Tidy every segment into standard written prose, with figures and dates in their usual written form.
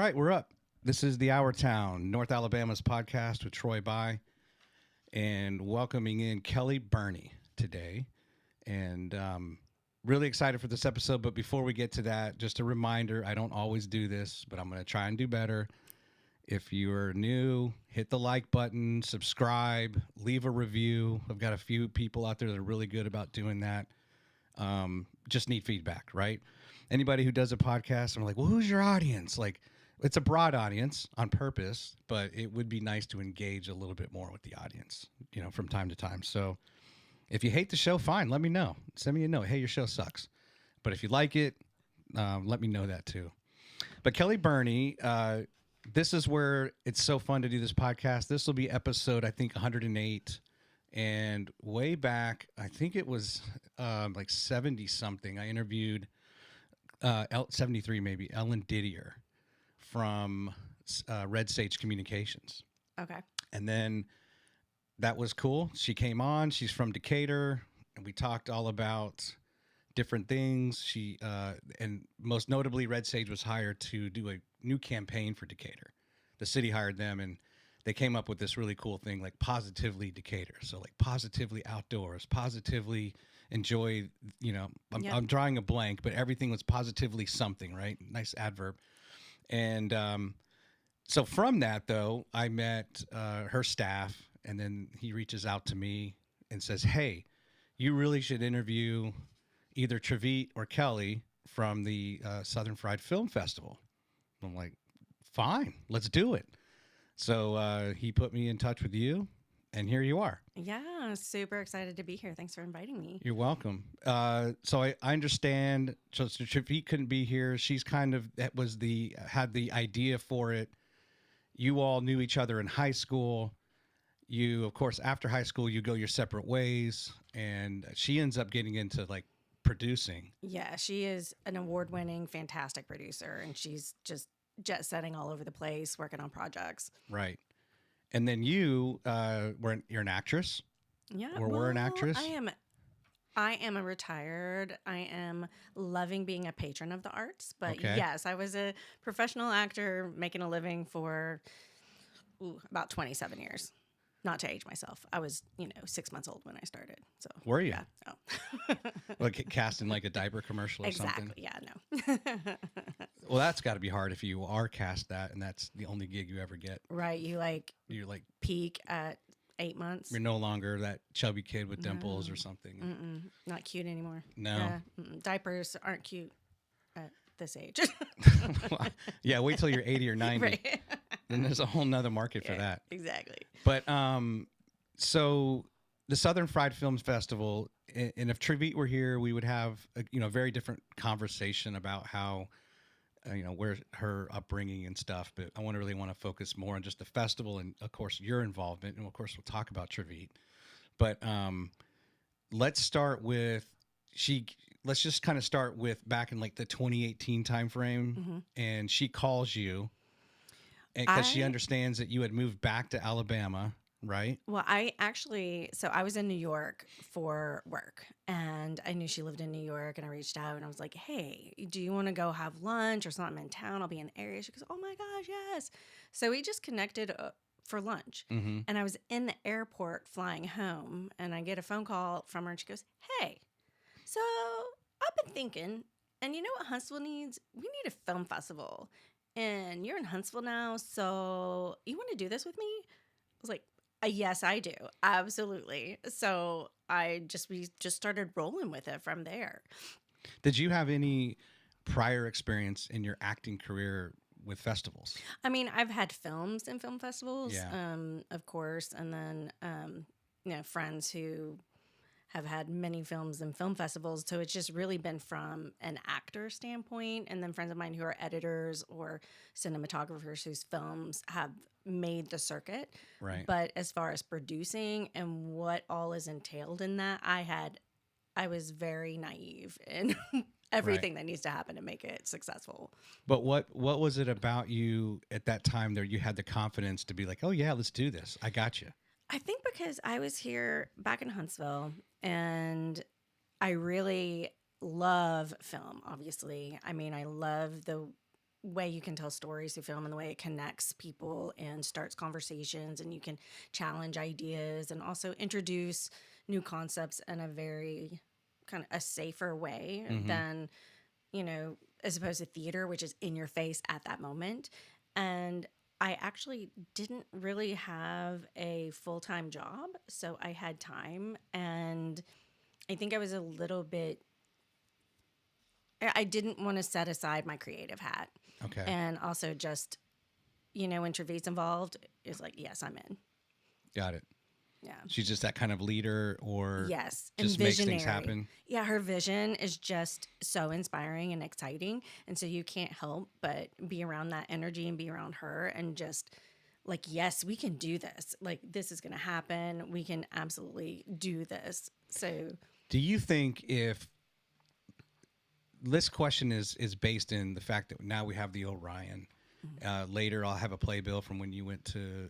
right, we're up. This is the Our Town, North Alabama's podcast with Troy By, and welcoming in Kelley Birney today. And really excited for this episode. But before we get to that, just a reminder, I don't always do this, but I'm going to try and do better. If you're new, hit the like button, subscribe, leave a review. I've got a few people out there that are really good about doing that. Just need feedback, right? Anybody who does a podcast, I'm like, well, who's your audience? Like, it's a broad audience on purpose, but it would be nice to engage a little bit more with the audience, you know, from time to time. So if you hate the show, fine, let me know. Send me a note. Hey, your show sucks. But if you like it, let me know that too. But Kelley Birney, this is where it's so fun to do this podcast. This will be episode, I think, 108. And way back, I think it was like 70-something, I interviewed 73 maybe, Ellen Didier from Red Sage Communications. Okay. And then that was cool. She came on. She's from Decatur, and we talked all about different things. She and most notably, Red Sage was hired to do a new campaign for Decatur. The city hired them, and they came up with this really cool thing, like Positively Decatur. So like positively outdoors, positively enjoy, you know, I'm drawing a blank, but everything was positively something, right? Nice adverb. And so from that, though, I met her staff, and then he reaches out to me and says, hey, you really should interview either Trevitt or Kelley from the Southern Fried Film Festival. I'm like, fine, let's do it. So he put me in touch with you, and here you are. Yeah, super excited to be here. Thanks for inviting me. You're welcome. So I understand. So Trevitt couldn't be here. She's kind of had the idea for it. You all knew each other in high school. You, of course, after high school, you go your separate ways, and she ends up getting into like producing. Yeah, she is an award-winning, fantastic producer, and she's just jet setting all over the place, working on projects. Right. And then you you're an actress. Yeah, we're an actress. I am a retired. I am loving being a patron of the arts, but Okay. Yes, I was a professional actor making a living for about 27 years. Not to age myself. I was, 6 months old when I started. So were you? Yeah. Oh. Like cast in like a diaper commercial or something? Exactly. Yeah, no. Well, that's got to be hard if you are cast that, and that's the only gig you ever get. Right. You're like peak at 8 months. You're no longer that chubby kid with dimples or something. Not cute anymore. No. Yeah, diapers aren't cute at this age. Yeah, wait till you're 80 or 90. Right. Then there's a whole nother market for that. Exactly. But so the Southern Fried Films Festival, and if Trevitt were here, we would have a very different conversation about how where her upbringing and stuff. But I really want to focus more on just the festival and, of course, your involvement, and of course we'll talk about Trevitt. But let's start with let's just kind of start with back in like the 2018 timeframe, and she calls you. Because she understands that you had moved back to Alabama, right? Well, I was in New York for work, and I knew she lived in New York, and I reached out, and I was like, hey, do you want to go have lunch or something in town? I'll be in the area. She goes, oh my gosh, yes. So we just connected for lunch, and I was in the airport flying home, and I get a phone call from her, and she goes, hey, so I've been thinking, and you know what Huntsville needs? We need a film festival. And you're in Huntsville now, so you want to do this with me? I was like, yes, I do. Absolutely. So we just started rolling with it from there. Did you have any prior experience in your acting career with festivals? I mean, I've had films and film festivals, yeah. Of course. And then, friends who have had many films and film festivals. So it's just really been from an actor standpoint. And then friends of mine who are editors or cinematographers whose films have made the circuit. Right. But as far as producing and what all is entailed in that, I was very naive in everything that needs to happen to make it successful. But what was it about you at that time that you had the confidence to be like, oh yeah, let's do this. I got you. I think because I was here back in Huntsville, and I really love film, obviously. I mean, I love the way you can tell stories through film and the way it connects people and starts conversations, and you can challenge ideas and also introduce new concepts in a very kind of a safer way than, you know, as opposed to theater, which is in your face at that moment. And I actually didn't really have a full-time job, so I had time, and I think I was a little bit, I didn't want to set aside my creative hat. Okay. And also just, you know, when Trevise's involved, it's like, yes, I'm in. Got it. Yeah. She's just that kind of leader, or Yes. just And makes visionary. things happen. Yeah, her vision is just so inspiring and exciting. And so you can't help but be around that energy and be around her and just like, yes, we can do this. Like, this is going to happen. We can absolutely do this. So Do you think if this question is based in the fact that now we have the Orion, later I'll have a playbill from when you went to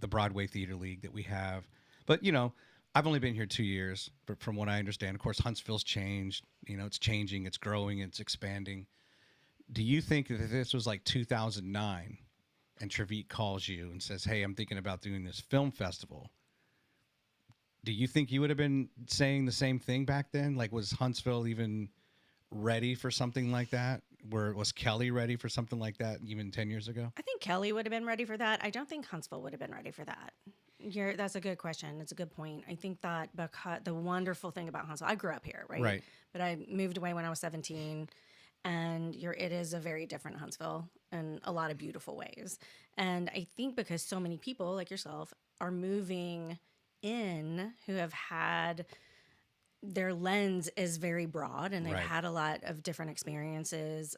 the Broadway Theater League that we have. But, you know, I've only been here 2 years, but from what I understand, of course, Huntsville's changed. You know, it's changing, it's growing, it's expanding. Do you think that if this was like 2009 and Trevite calls you and says, hey, I'm thinking about doing this film festival, do you think you would have been saying the same thing back then? Like, was Huntsville even ready for something like that? Was Kelley ready for something like that even 10 years ago? I think Kelley would have been ready for that. I don't think Huntsville would have been ready for that. That's a good question. It's a good point. I think that because the wonderful thing about Huntsville, I grew up here, right? Right. But I moved away when I was 17, and it is a very different Huntsville in a lot of beautiful ways. And I think because so many people like yourself are moving in who have had their lens is very broad and they've Right. had a lot of different experiences.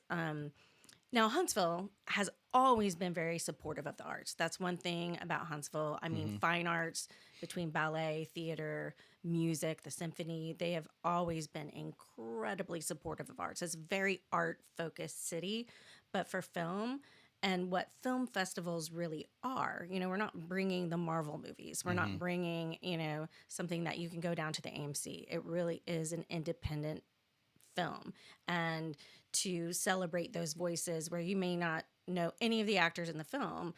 Now, Huntsville has always been very supportive of the arts. That's one thing about Huntsville. I mean, fine arts between ballet, theater, music, the symphony, they have always been incredibly supportive of arts. It's a very art-focused city, but for film and what film festivals really are, you know, we're not bringing the Marvel movies. We're not bringing, you know, something that you can go down to the AMC. It really is an independent film, and to celebrate those voices where you may not know any of the actors in the film,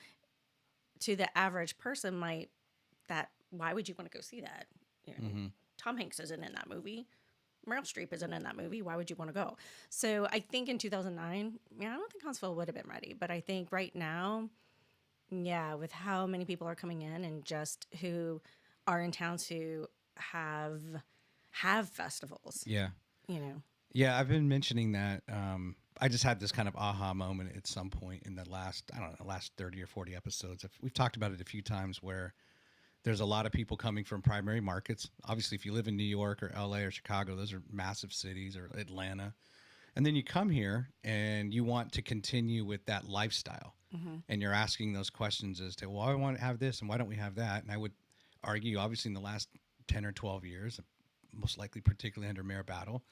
to the average person why would you want to go see that? You know, Tom Hanks isn't in that movie. Meryl Streep isn't in that movie. Why would you want to go? So I think in 2009, I don't think Huntsville would have been ready, but I think right now, yeah, with how many people are coming in and just who are in towns who have festivals. Yeah. You know. Yeah, I've been mentioning that. I just had this kind of aha moment at some point in the last 30 or 40 episodes. We've talked about it a few times where there's a lot of people coming from primary markets. Obviously, if you live in New York or LA or Chicago, those are massive cities, or Atlanta. And then you come here and you want to continue with that lifestyle. And you're asking those questions as to, well, I want to have this and why don't we have that? And I would argue, obviously, in the last 10 or 12 years, most likely particularly under Mayor Battle,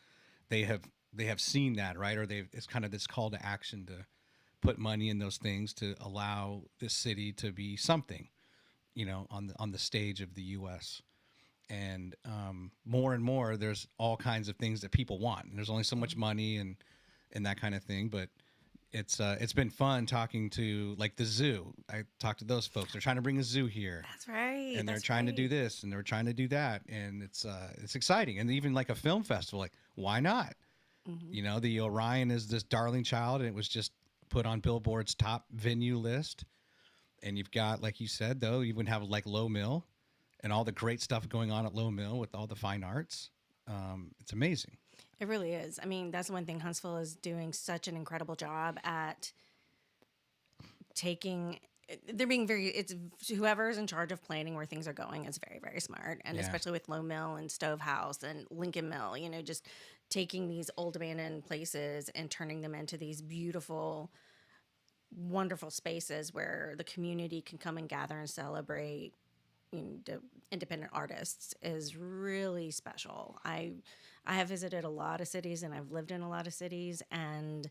they have seen that, right? Or it's kind of this call to action to put money in those things to allow this city to be something, you know, on the stage of the U.S. And more and more, there's all kinds of things that people want. And there's only so much money and that kind of thing. But it's been fun talking to, like, the zoo. I talked to those folks. They're trying to bring a zoo here. That's right. And they're trying to do this and they're trying to do that. And it's exciting. And even like a film festival, like, why not? You know, the Orion is this darling child, and it was just put on Billboard's top venue list. And you've got, like you said, though, you would have like Low Mill and all the great stuff going on at Low Mill with all the fine arts. It's amazing. It really is. I mean, that's one thing Huntsville is doing such an incredible job at taking. They're being it's whoever's in charge of planning where things are going is very, very smart. And especially with Low Mill and Stove House and Lincoln Mill, you know, just taking these old abandoned places and turning them into these beautiful, wonderful spaces where the community can come and gather and celebrate, you know, the independent artists is really special. I have visited a lot of cities and I've lived in a lot of cities, and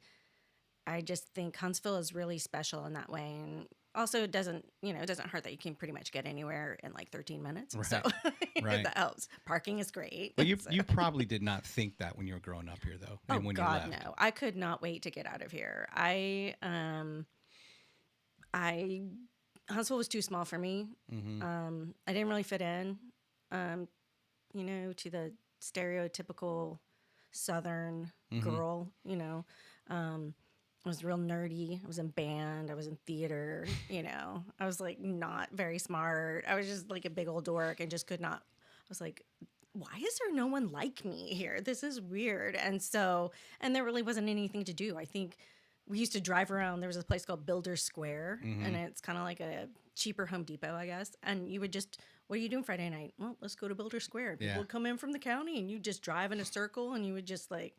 I just think Huntsville is really special in that way. And Also, it doesn't hurt that you can pretty much get anywhere in like 13 minutes. Right. So Right. that helps. Parking is great. Well, you So- you probably did not think that when you were growing up here, though. Oh And when God, you left. no! I could not wait to get out of here. Huntsville was too small for me. I didn't really fit in, to the stereotypical Southern girl. I was real nerdy. I was in band. I was in theater. I was like not very smart. I was just like a big old dork and just could not. I was like, why is there no one like me here? This is weird. And there really wasn't anything to do. I think we used to drive around. There was a place called Builder Square, and it's kind of like a cheaper Home Depot, I guess. And you would just, what are you doing Friday night? Well, let's go to Builder Square. People would come in from the county, and you just drive in a circle, and you would just like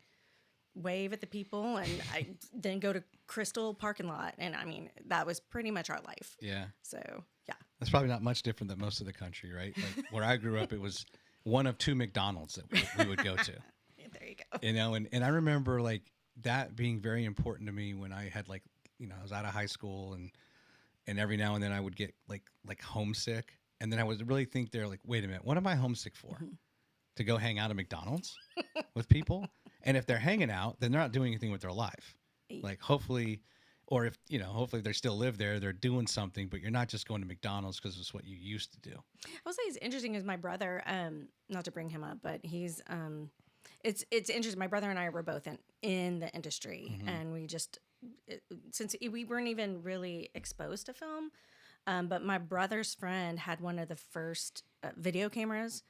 wave at the people, and I then go to Crystal parking lot. And I mean, that was pretty much our life. Yeah. So, yeah. That's probably not much different than most of the country, right? Like where I grew up, it was one of two McDonald's that we would go to. There you go. And I remember like that being very important to me when I had like, I was out of high school and every now and then I would get like homesick. And then I would really think there like, wait a minute, what am I homesick for? To go hang out at McDonald's with people? And if they're hanging out, then they're not doing anything with their life. Like hopefully, or if, hopefully they still live there, they're doing something, but you're not just going to McDonald's because it's what you used to do. I will say it's interesting is my brother, not to bring him up, but he's, it's interesting. My brother and I were both in the industry, and we just, since we weren't even really exposed to film, but my brother's friend had one of the first video cameras.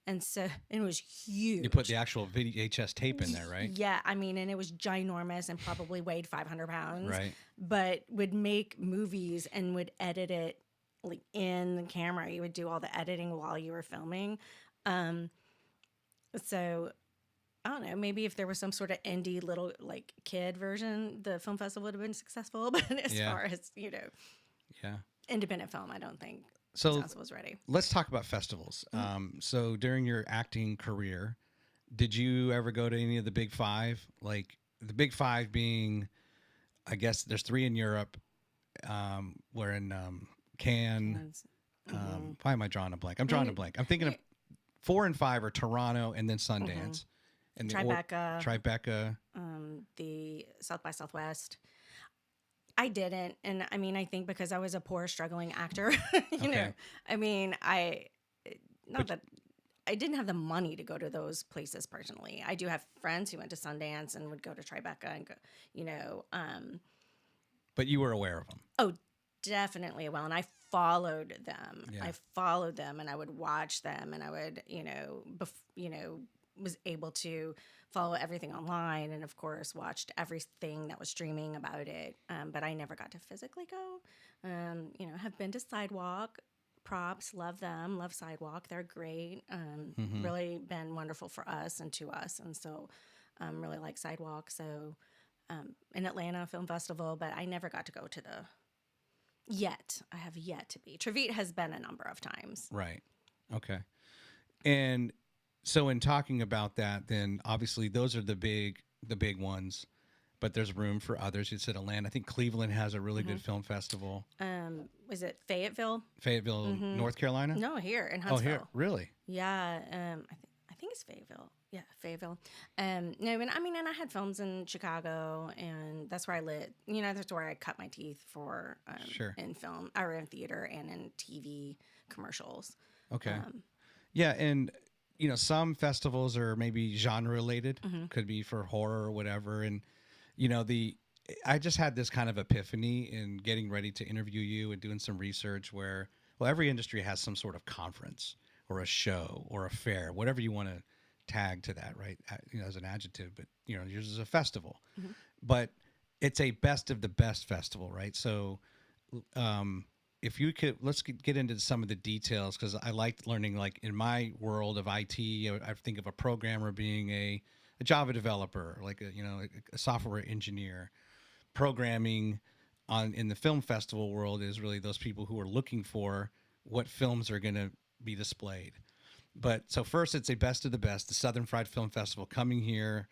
And so it was huge. You put the actual VHS tape in there, right? Yeah. I mean, and it was ginormous and probably weighed 500 pounds. Right. But would make movies and would edit it like in the camera. You would do all the editing while you were filming. So I don't know, maybe if there was some sort of indie little like kid version, the film festival would have been successful. But as far as, independent film, I don't think Wisconsin was ready. Let's talk about festivals. So during your acting career, did you ever go to any of the big five? Like the big five being, I guess there's 3 in Europe. We're in Cannes. Why am I drawing a blank? I'm drawing a blank. I'm thinking of 4 and 5 are Toronto and then Sundance. And Tribeca. The South by Southwest. I didn't. And I mean, I think because I was a poor, struggling actor, I mean, I didn't have the money to go to those places personally. I do have friends who went to Sundance and would go to Tribeca and go, But you were aware of them. Oh, definitely. Well, and I followed them. Yeah. I followed them and I would watch them and I would, was able to follow everything online and of course watched everything that was streaming about it. But I never got to physically go. Have been to Sidewalk. Props, love them, love Sidewalk. They're great. Really been wonderful for us and to us. And so really like Sidewalk. So in Atlanta Film Festival, but I never got to go to I have yet to be. Trevite has been a number of times. Right. Okay. And so in talking about that, then obviously those are the big ones, but there's room for others. You said Atlanta. I think Cleveland has a really good film festival. Was it Fayetteville? Fayetteville, North Carolina? No, here in Huntsville. Oh, here, really? Yeah, I think it's Fayetteville. Yeah, Fayetteville. And I had films in Chicago, and that's where I lived. That's where I cut my teeth for in film, or in theater, and in TV commercials. Okay. Yeah, and some festivals are maybe genre related, could be for horror or whatever. And, I just had this kind of epiphany in getting ready to interview you and doing some research where, every industry has some sort of conference or a show or a fair, whatever you want to tag to that, right? As an adjective, but, yours is a festival. But it's a best of the best festival, right? So, if you could, let's get into some of the details because I liked learning. Like in my world of IT, I think of a programmer being a Java developer, like a software engineer. Programming in the film festival world is really those people who are looking for what films are going to be displayed. But so first, it's a best of the best, the Southern Fried Film Festival coming here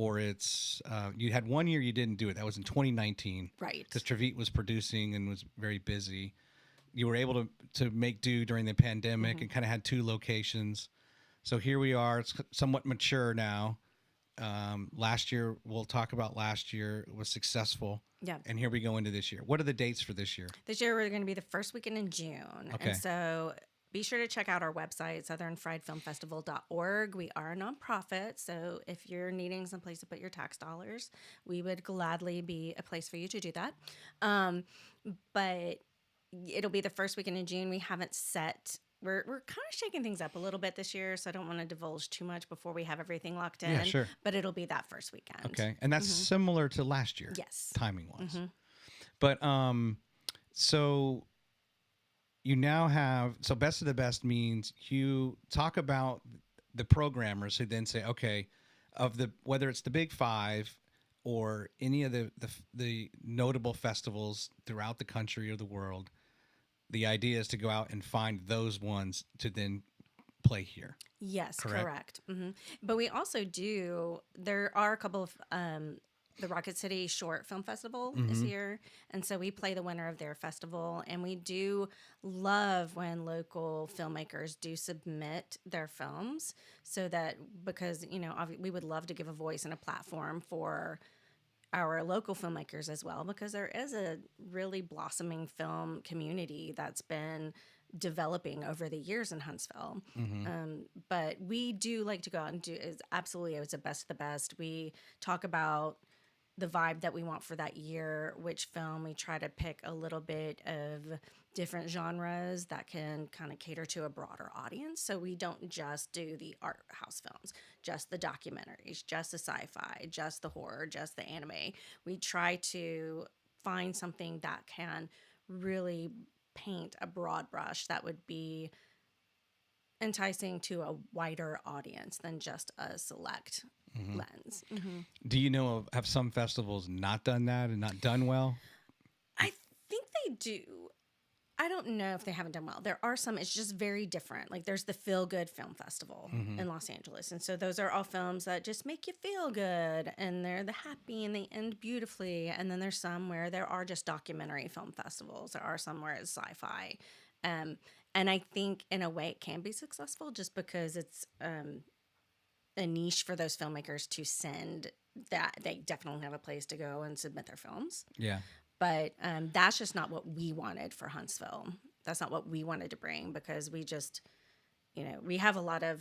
for its. You had 1 year you didn't do it. That was in 2019, Right. because Trevitt was producing and was very busy. You were able to make do during the pandemic and kind of had 2 locations. So here we are. It's somewhat mature now. Last year, we'll talk about last year. It was successful. Yeah. And here we go into this year. What are the dates for this year? This year, we're going to be the first weekend in June. Okay. And so be sure to check out our website, southernfriedfilmfestival.org. We are a nonprofit, so if you're needing some place to put your tax dollars, we would gladly be a place for you to do that. But it'll be the first weekend in June. We haven't set. We're kind of shaking things up a little bit this year, so I don't want to divulge too much before we have everything locked in. Yeah, sure. But it'll be that first weekend. Okay. And that's similar to last year. Yes. Timing-wise. But so you now have, so Best of the Best means you talk about the programmers who then say, okay, of the, whether it's the Big Five or any of the notable festivals throughout the country or the world, the idea is to go out and find those ones to then play here. Yes, correct. But we also do, there are a couple of, the Rocket City Short Film Festival is here. And so we play the winner of their festival. And we do love when local filmmakers do submit their films, so that, because, you know, we would love to give a voice and a platform for our local filmmakers as well, because there is a really blossoming film community that's been developing over the years in Huntsville. But we do like to go out and do, it's a Best of the Best. We talk about the vibe that we want for that year, which film. We try to pick a little bit of different genres that can kind of cater to a broader audience. So we don't just do the art house films, just the documentaries, just the sci-fi, just the horror, just the anime. We try to find something that can really paint a broad brush that would be enticing to a wider audience than just a select lens. Do you know of, have some festivals not done that and not done well? I think they do. I don't know if they haven't done well. There are some, it's just very different. Like there's the Feel Good Film Festival in Los Angeles. And so those are all films that just make you feel good, and they're the happy and they end beautifully. And then there's some where there are just documentary film festivals. There are some where it's sci-fi. And I think in a way it can be successful just because it's a niche for those filmmakers to send, that they definitely have a place to go and submit their films. Yeah. But that's just not what we wanted for Huntsville. That's not what we wanted to bring, because we just, you know, we have a lot of,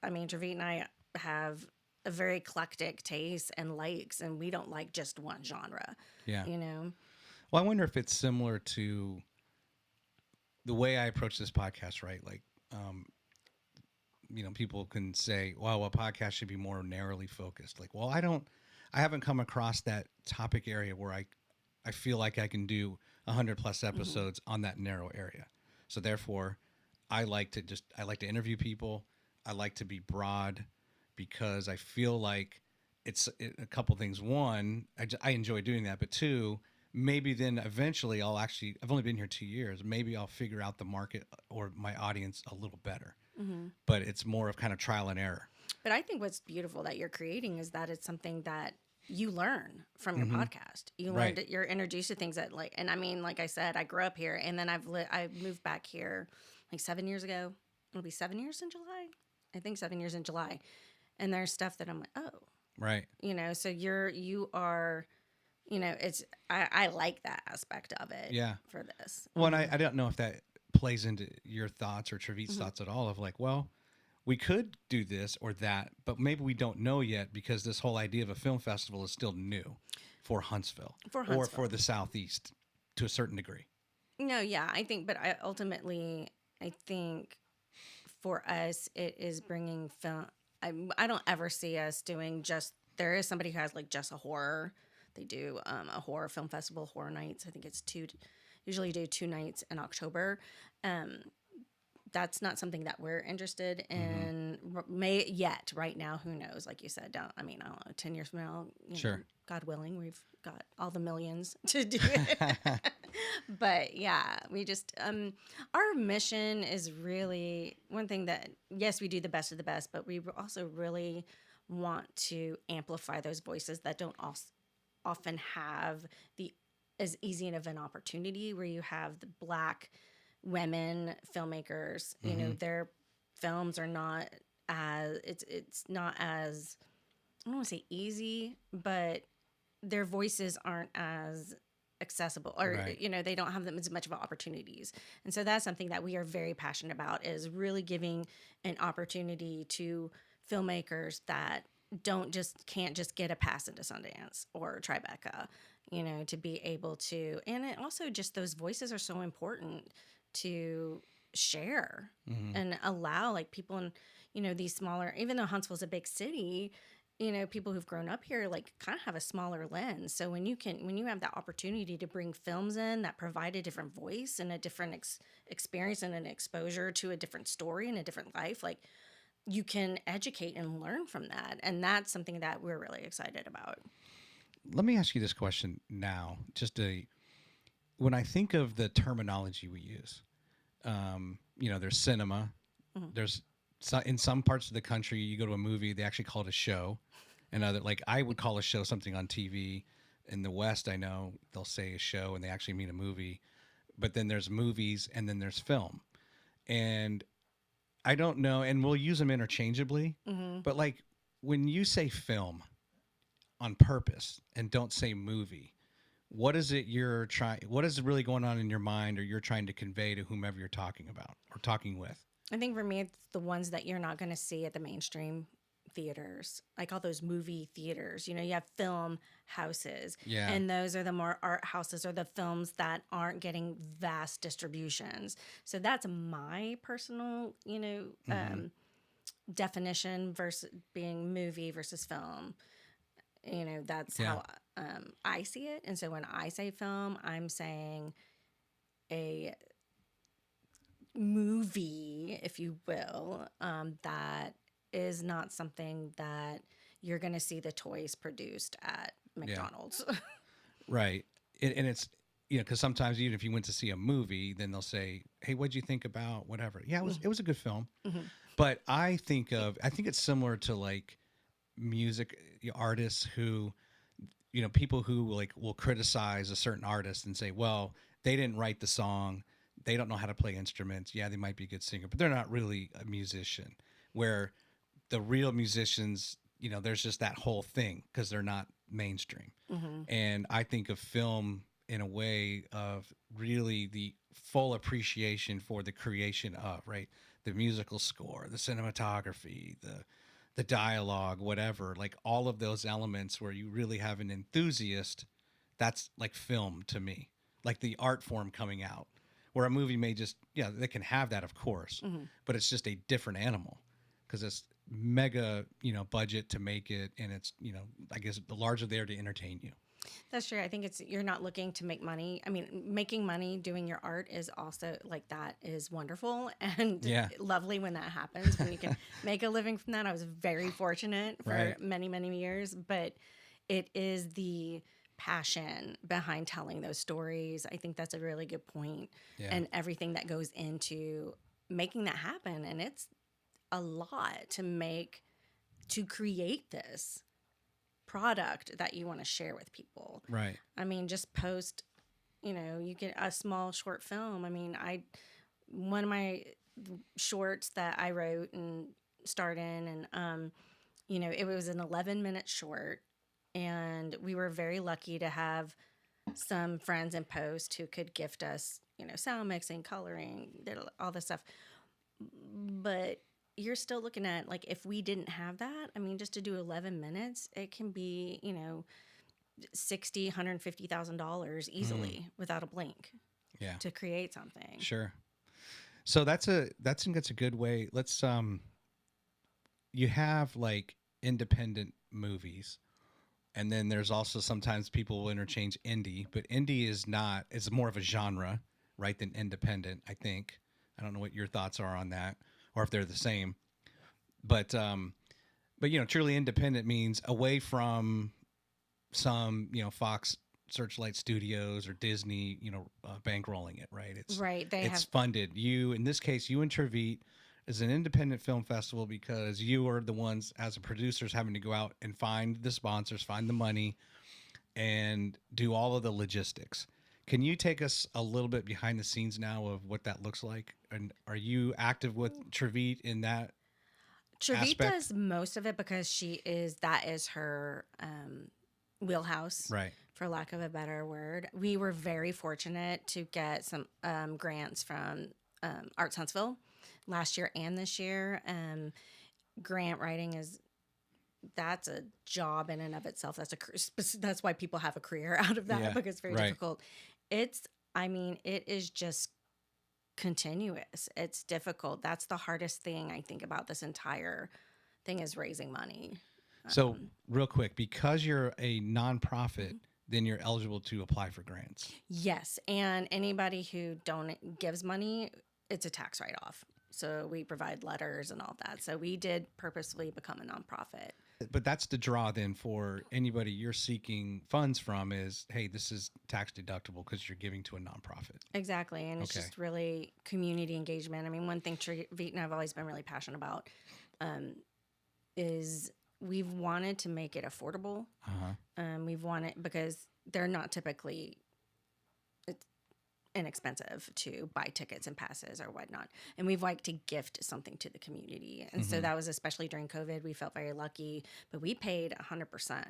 I mean, Trevitt and I have a very eclectic taste and likes, and we don't like just one genre. Yeah. You know? Well, I wonder if it's similar to the way I approach this podcast, right? Like, you know, people can say, well, a podcast should be more narrowly focused. Like, well, I haven't come across that topic area where I feel like I can do 100+ episodes on that narrow area. So therefore, I like to interview people. I like to be broad, because I feel like it's a couple things. One, I enjoy doing that, but two, maybe then eventually I've only been here 2 years. Maybe I'll figure out the market or my audience a little better. But it's more of kind of trial and error. But I think what's beautiful that you're creating is that it's something that you learn from your podcast. You learn that you're introduced to things that, like, and I mean, like I said, I grew up here, and then I moved back here like 7 years ago. It'll be 7 years in July. I think 7 years in July. And there's stuff that I'm like, oh, right. You know, so you are, you know, it's, I like that aspect of it. Yeah. For this. Well, and I don't know if that plays into your thoughts or Trevitt's thoughts at all, of like, well, we could do this or that, but maybe we don't know yet, because this whole idea of a film festival is still new for Huntsville, or for the Southeast to a certain degree. No, yeah, I think, but ultimately, I think for us, it is bringing film. I don't ever see us doing just, there is somebody who has like just a horror. They do a horror film festival, Horror Nights. I think it's usually do 2 nights in October. That's not something that we're interested in yet. Right now, who knows? Like you said, I don't know, 10 years from now, you know, God willing, we've got all the millions to do it. But yeah, we just, our mission is really one thing that, yes, we do the best of the best, but we also really want to amplify those voices that don't often have the as easy of an opportunity, where you have the Black women filmmakers. You know, their films are not as it's not as, I don't want to say easy, but their voices aren't as accessible, or Right. you know, they don't have them as much of opportunities. And so that's something that we are very passionate about, is really giving an opportunity to filmmakers that can't just get a pass into Sundance or Tribeca, you know, to be able to. And it also, just those voices are so important to share and allow, like, people in, you know, these smaller, even though Huntsville's a big city, you know, people who've grown up here, like, kind of have a smaller lens. So when you have that opportunity to bring films in that provide a different voice and a different experience and an exposure to a different story and a different life, like, you can educate and learn from that. And that's something that we're really excited about. Let me ask you this question now. When I think of the terminology we use, you know, there's cinema. There's in some parts of the country, you go to a movie, they actually call it a show. And like, I would call a show something on TV. In the West, I know they'll say a show and they actually mean a movie. But then there's movies and then there's film. And I don't know, and we'll use them interchangeably. But like, when you say film on purpose and don't say movie, what is it what is really going on in your mind, or you're trying to convey to whomever you're talking about or talking with? I think for me, it's the ones that you're not going to see at the mainstream theaters, like all those movie theaters. You know, you have film houses, and those are the more art houses, or the films that aren't getting vast distributions. So that's my personal, you know, definition versus being movie versus film. You know, that's how I see it. And so when I say film, I'm saying a movie, if you will, that is not something that you're going to see the toys produced at McDonald's. Right. And it's, you know, because sometimes even if you went to see a movie, then they'll say, hey, what'd you think about whatever? Yeah, it was a good film. But I think it's similar to like music artists who, you know, people who like will criticize a certain artist and say, well, they didn't write the song. They don't know how to play instruments. Yeah, they might be a good singer, but they're not really a musician. Where the real musicians, you know, there's just that whole thing because they're not mainstream. And I think of film in a way of really the full appreciation for the creation of, right, the musical score, the cinematography, the dialogue, whatever, like all of those elements where you really have an enthusiast. That's like film to me, like the art form coming out. Where a movie may just, they can have that, of course, but it's just a different animal because it's mega, you know, budget to make it, and it's, you know, I guess the larger there to entertain you. That's true. I think you're not looking to make money. I mean, making money doing your art is also, like, that is wonderful and lovely when that happens, when you can make a living from that. I was very fortunate for many, many years, but it is the passion behind telling those stories. I think that's a really good point. And everything that goes into making that happen. And it's a lot to create this product that you want to share with people. Right. I mean, just post, you know, you get a small short film. I mean, one of my shorts that I wrote and starred in, and you know, it was an 11-minute short, and we were very lucky to have some friends in post who could gift us, you know, sound mixing, coloring, all this stuff. But you're still looking at, like, if we didn't have that, I mean, just to do 11 minutes, it can be, you know, $60,000, $150,000 easily without a blink. To create something. Sure. So that's a good way. Let's you have like independent movies, and then there's also sometimes people will interchange indie, but indie is more of a genre, right, than independent, I think. I don't know what your thoughts are on that, or if they're the same. But you know, truly independent means away from some, you know, Fox Searchlight Studios or Disney, you know, bankrolling it, right? It's right. It's funded. In this case, you and Treviet, is an independent film festival because you are the ones as a producers having to go out and find the sponsors, find the money, and do all of the logistics. Can you take us a little bit behind the scenes now of what that looks like? And are you active with Treviet in that Treviet aspect? does most of it because that is her wheelhouse, Right. for lack of a better word. We were very fortunate to get some grants from Arts Huntsville last year and this year. Grant writing that's a job in and of itself. That's why people have a career out of that, because it's very difficult. It is just continuous. It's difficult. That's the hardest thing I think about this entire thing, is raising money. So real quick, because you're a nonprofit, then you're eligible to apply for grants. Yes. And anybody who gives money, it's a tax write-off. So we provide letters and all that. So we did purposefully become a nonprofit. But that's the draw then for anybody you're seeking funds from is, hey, this is tax deductible because you're giving to a nonprofit. Exactly. And it's just really community engagement. I mean, one thing Treviet and I've always been really passionate about is we've wanted to make it affordable. We've wanted, because they're not typically inexpensive to buy tickets and passes or whatnot. And we've liked to gift something to the community. And so that was, especially during COVID, we felt very lucky, but we paid 100%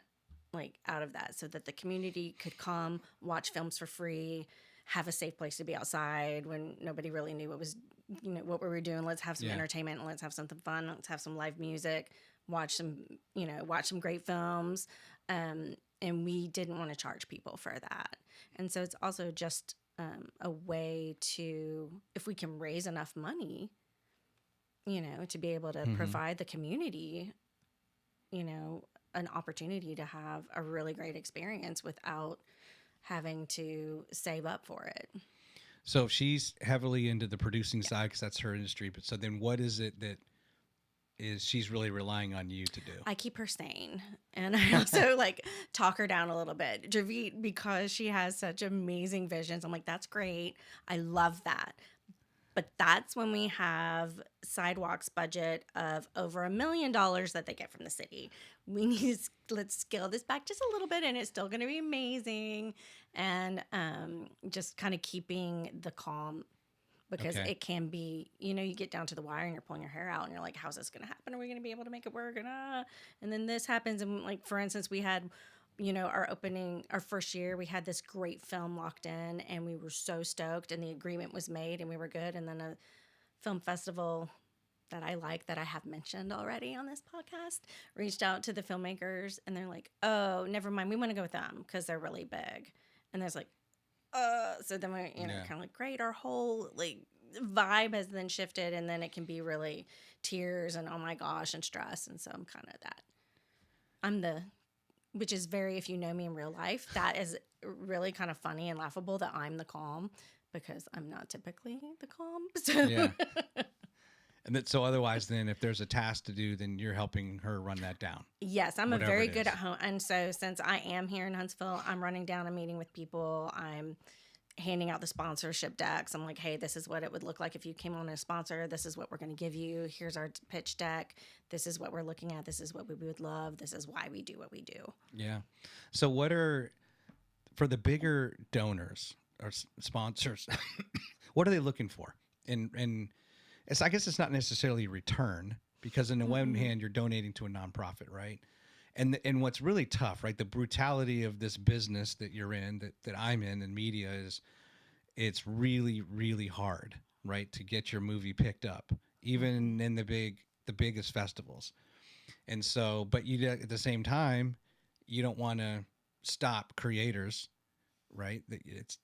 out of that so that the community could come watch films for free, have a safe place to be outside when nobody really knew what we were doing. Let's have some entertainment and let's have something fun. Let's have some live music, watch some great films. And we didn't want to charge people for that. And so it's also just a way to, if we can raise enough money, to be able to provide the community, an opportunity to have a really great experience without having to save up for it. So she's heavily into the producing side because that's her industry. But so then what is it that she's really relying on you to do? I keep her sane, and I also talk her down a little bit. Treviet, because she has such amazing visions, I'm like, that's great. I love that. But that's when we have sidewalks budget of over $1 million that they get from the city. We need let's scale this back just a little bit, and it's still going to be amazing. And just kind of keeping the calm. Because it can be, you get down to the wire and you're pulling your hair out and you're like, how's this going to happen? Are we going to be able to make it work? And then this happens. And for instance, we had, our first year, we had this great film locked in and we were so stoked and the agreement was made and we were good. And then a film festival that I have mentioned already on this podcast reached out to the filmmakers and they're like, oh, never mind. We want to go with them because they're really big. And there's so then we, kind of great. Our whole vibe has then shifted, and then it can be really tears and oh my gosh and stress. And so I'm kind of that. Which is very, if you know me in real life, that is really kind of funny and laughable that I'm the calm because I'm not typically the calm. So. Yeah. And then, so otherwise, then if there's a task to do, then you're helping her run that down. Yes, I'm very good at home. And so since I am here in Huntsville, I'm running down and meeting with people. I'm handing out the sponsorship decks. I'm like, hey, this is what it would look like if you came on as a sponsor. This is what we're going to give you. Here's our pitch deck. This is what we're looking at. This is what we would love. This is why we do what we do. Yeah. So for the bigger donors or sponsors, what are they looking for? And I guess it's not necessarily a return because on the one hand, you're donating to a nonprofit, right? And what's really tough, right? The brutality of this business that you're in, that I'm in media is it's really, really hard, right? To get your movie picked up, even in the biggest festivals. And so, but at the same time, you don't want to stop creators, right?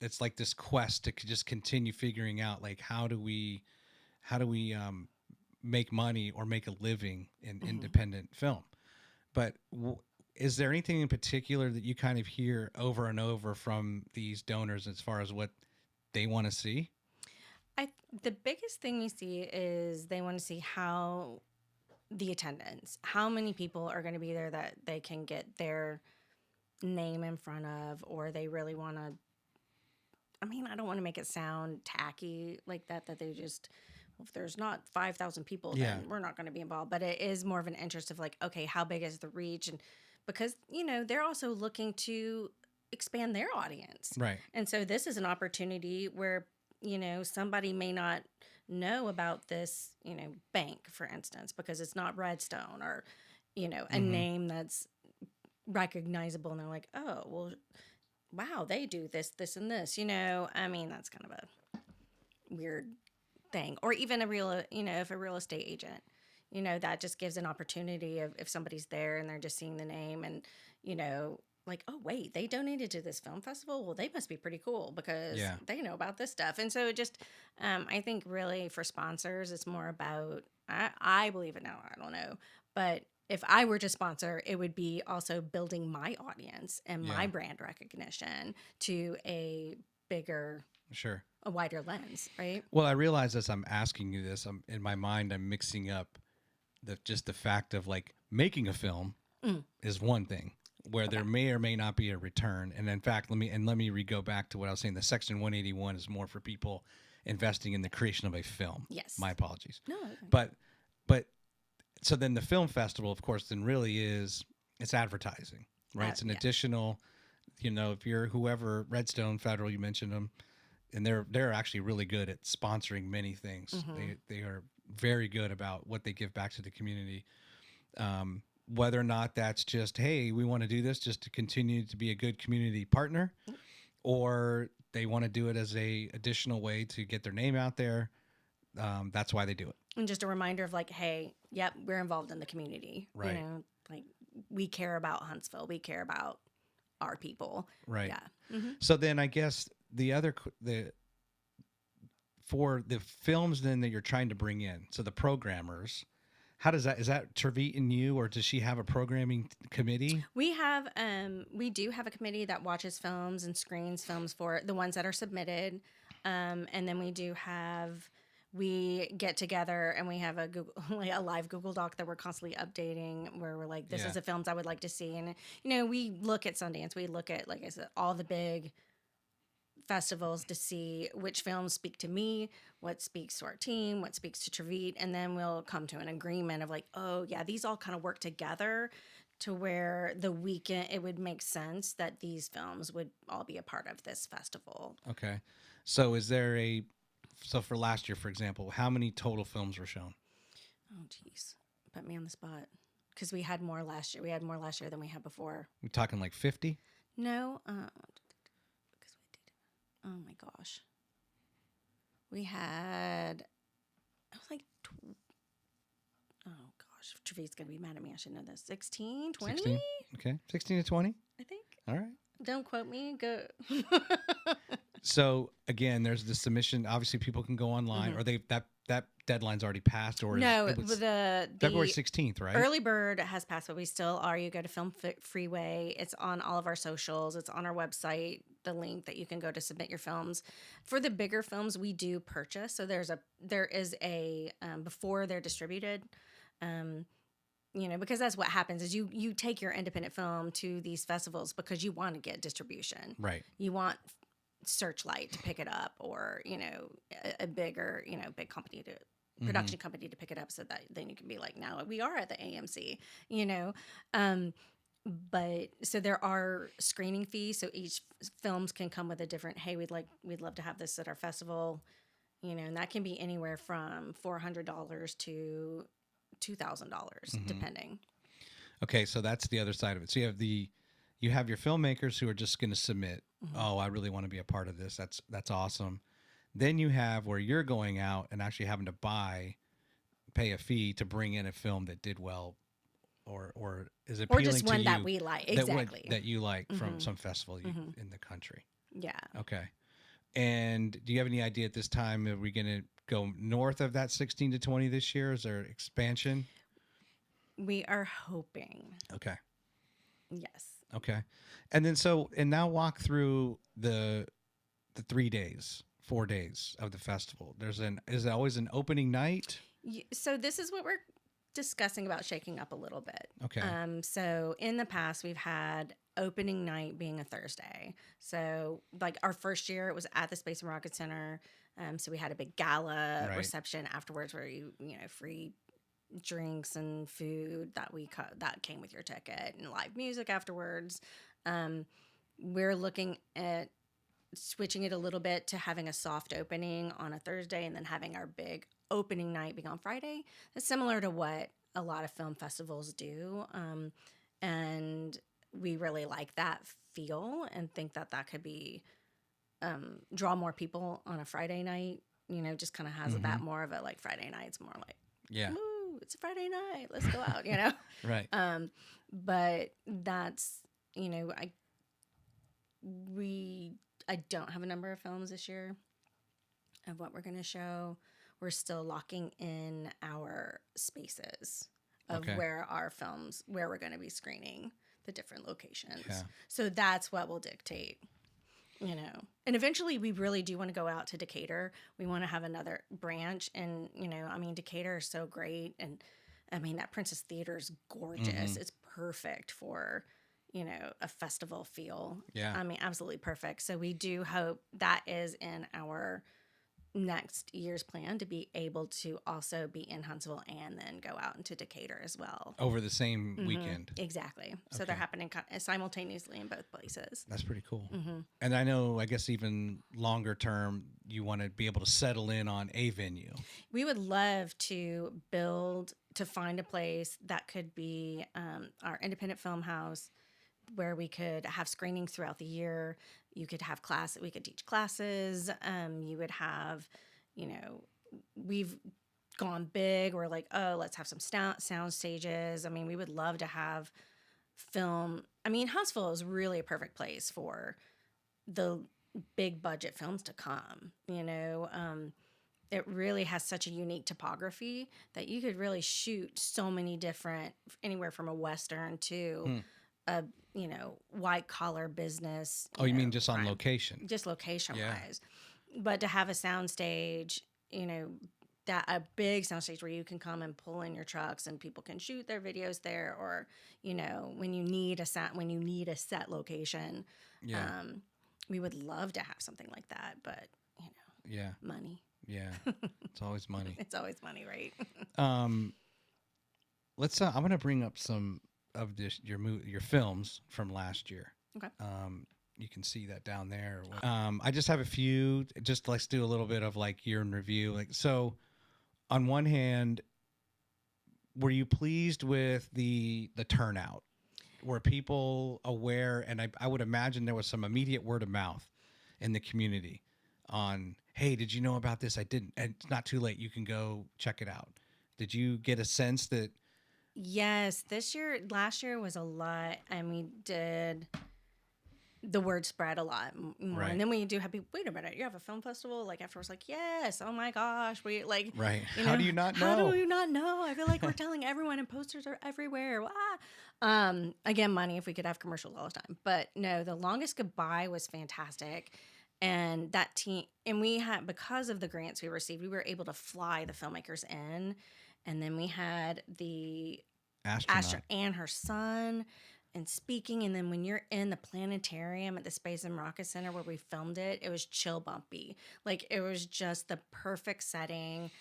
It's like this quest to just continue figuring out how do we make money or make a living in independent film. But is there anything in particular that you kind of hear over and over from these donors as far as what they want to see? The biggest thing we see is they want to see how the attendance, how many people are going to be there that they can get their name in front of, or they really want to, I don't want to make it sound tacky like that they just if there's not 5,000 people, Yeah. then we're not going to be involved. But it is more of an interest of like, okay, how big is the reach? And because, they're also looking to expand their audience. Right. And so this is an opportunity where, somebody may not know about this, bank, for instance, because it's not Redstone or, a name that's recognizable. And they're like, oh, well, wow, they do this, this, and this, I mean, that's kind of a weird thing. Or even if a real estate agent, that just gives an opportunity of if somebody's there and they're just seeing the name and, like, oh, wait, they donated to this film festival. Well, they must be pretty cool because they know about this stuff. And so it just, I think really for sponsors, it's more about, I believe it now, I don't know, but if I were to sponsor, it would be also building my audience and my brand recognition to a bigger, a wider lens, right? Well, I realize as I'm asking you this, in my mind, I'm mixing up the fact of like making a film is one thing where there may or may not be a return. And in fact, let me go back to what I was saying. The Section 181 is more for people investing in the creation of a film. Yes. My apologies. No. Okay. But so then the film festival, of course, then really it's advertising, right? It's an additional, if you're whoever, Redstone, Federal, you mentioned them, and they're actually really good at sponsoring many things. They are very good about what they give back to the community. Whether or not that's just, hey, we want to do this just to continue to be a good community partner, or they want to do it as a additional way to get their name out there. That's why they do it. And just a reminder of like, hey, yep, we're involved in the community. Right. Like we care about Huntsville. We care about our people. Right. Yeah. So then I guess for the films then that you're trying to bring in, so the programmers, is that Trevitt and you, or does she have a programming committee? We do have a committee that watches films and screens films for the ones that are submitted. And then we get together and we have a live Google Doc that we're constantly updating where we're like, this is the films I would like to see. And, we look at Sundance, we look at, like I said, all the big festivals to see which films speak to me, what speaks to our team, what speaks to Trevitt, and then we'll come to an agreement of like, oh yeah, these all kind of work together to where the weekend it would make sense that these films would all be a part of this festival. Okay. So so for last year, for example, how many total films were shown? Oh geez. Put me on the spot. Because we had more last year. We had more last year than we had before. We're talking like 50? No, oh my gosh. We had, I was like, oh gosh, Trevitt's going to be mad at me. I should know this. 16, 20? 16? Okay. 16 to 20? I think. All right. Don't quote me. Go. So again, there's the submission. Obviously people can go online or that deadline's already passed, or no, it was the February 16th, right? Early bird has passed, but we still are. You go to Film Freeway. It's on all of our socials. It's on our website, the link that you can go to submit your films. For the bigger films, we do purchase. So there is a before they're distributed, because that's what happens is you take your independent film to these festivals because you want to get distribution. Right. You want Searchlight to pick it up, or a bigger big company to production company to pick it up, so that then you can be like, now we are at the AMC, but so there are screening fees, so each films can come with a different, hey, we'd love to have this at our festival, and that can be anywhere from $400 to $2,000 depending. Okay, so that's the other side of it. So you have your filmmakers who are just going to submit, oh, I really want to be a part of this. That's awesome. Then you have where you're going out and actually having to pay a fee to bring in a film that did well, or is appealing or just to one you, that we like, exactly, that you like from some festival in the country. Yeah. Okay. And do you have any idea at this time, are we going to go north of that 16 to 20 this year? Is there expansion? We are hoping. Okay. Yes. Okay. And then now walk through the 3 days, 4 days of the festival. Is there always an opening night? So this is what we're discussing about shaking up a little bit. Okay. So in the past we've had opening night being a Thursday. So like our first year it was at the Space and Rocket Center. So we had a big gala Right. reception afterwards where free drinks and food that came with your ticket, and live music afterwards. We're looking at switching it a little bit to having a soft opening on a Thursday and then having our big opening night being on Friday. It's similar to what a lot of film festivals do. And we really like that feel and think that could be draw more people on a Friday night. Just kind of has that more of a like Friday night's more like, Yeah. woo, it's a Friday night, let's go out, Right. But that's, I don't have a number of films this year of what we're going to show. We're still locking in our spaces of where we're going to be screening the different locations. Yeah. So that's what will dictate, And eventually we really do want to go out to Decatur. We want to have another branch. And, Decatur is so great. And, that Princess Theater is gorgeous. It's perfect for a festival feel. Yeah. Absolutely perfect. So we do hope that is in our next year's plan to be able to also be in Huntsville and then go out into Decatur as well. Over the same weekend. Exactly. So they're happening simultaneously in both places. That's pretty cool. And I guess even longer term, you want to be able to settle in on a venue. We would love to find a place that could be our independent film house, where we could have screenings throughout the year. You could have we could teach classes. You would have, we've gone big. We're like, oh, let's have some sound stages. We would love to have film. Huntsville is really a perfect place for the big budget films to come, It really has such a unique topography that you could really shoot so many different, anywhere from a Western to a white collar business. You mean just on location? Just location wise. But to have a sound stage, that a big sound stage where you can come and pull in your trucks and people can shoot their videos there, or when you need a set location. Yeah. We would love to have something like that, but yeah, money. Yeah, it's always money. It's always money, right? Let's. I'm going to bring up some of your films from last year. Okay. You can see that down there. I just have a few. Just let's do a little bit of like year in review. Like, so, on one hand, were you pleased with the turnout? Were people aware? And I would imagine there was some immediate word of mouth in the community on, hey, did you know about this? I didn't. And it's not too late. You can go check it out. Did you get a sense that? Yes, last year was a lot. The word spread a lot more. Right. And then when you do have people, wait a minute, you have a film festival? Like afterwards, like, yes, oh my gosh. We like, right. How do you not know? How do you not know? I feel like we're telling everyone and posters are everywhere. Wow. Again, money if we could have commercials all the time. But no, the Longest Goodbye was fantastic. And that team, and we had, because of the grants we received, we were able to fly the filmmakers in. And then we had the astronaut and her son and speaking. And then when you're in the planetarium at the Space and Rocket Center where we filmed it, it was chill bumpy. Like, it was just the perfect setting.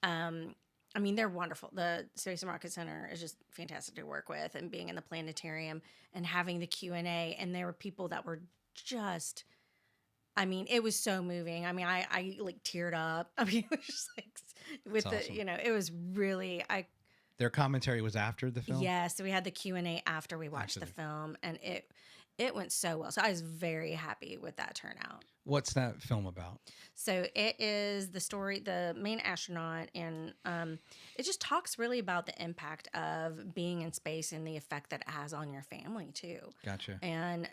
They're wonderful. The Space and Rocket Center is just fantastic to work with, and being in the planetarium and having the Q&A. And there were people that were just, it was so moving. I like teared up. It was just like with That's the, awesome. It was really, Their commentary was after the film? yeah, so we had the Q&A after we watched the film, and it went so well. So I was very happy with that turnout. What's that film about? So it is the story, the main astronaut, and it just talks really about the impact of being in space and the effect that it has on your family too. Gotcha. And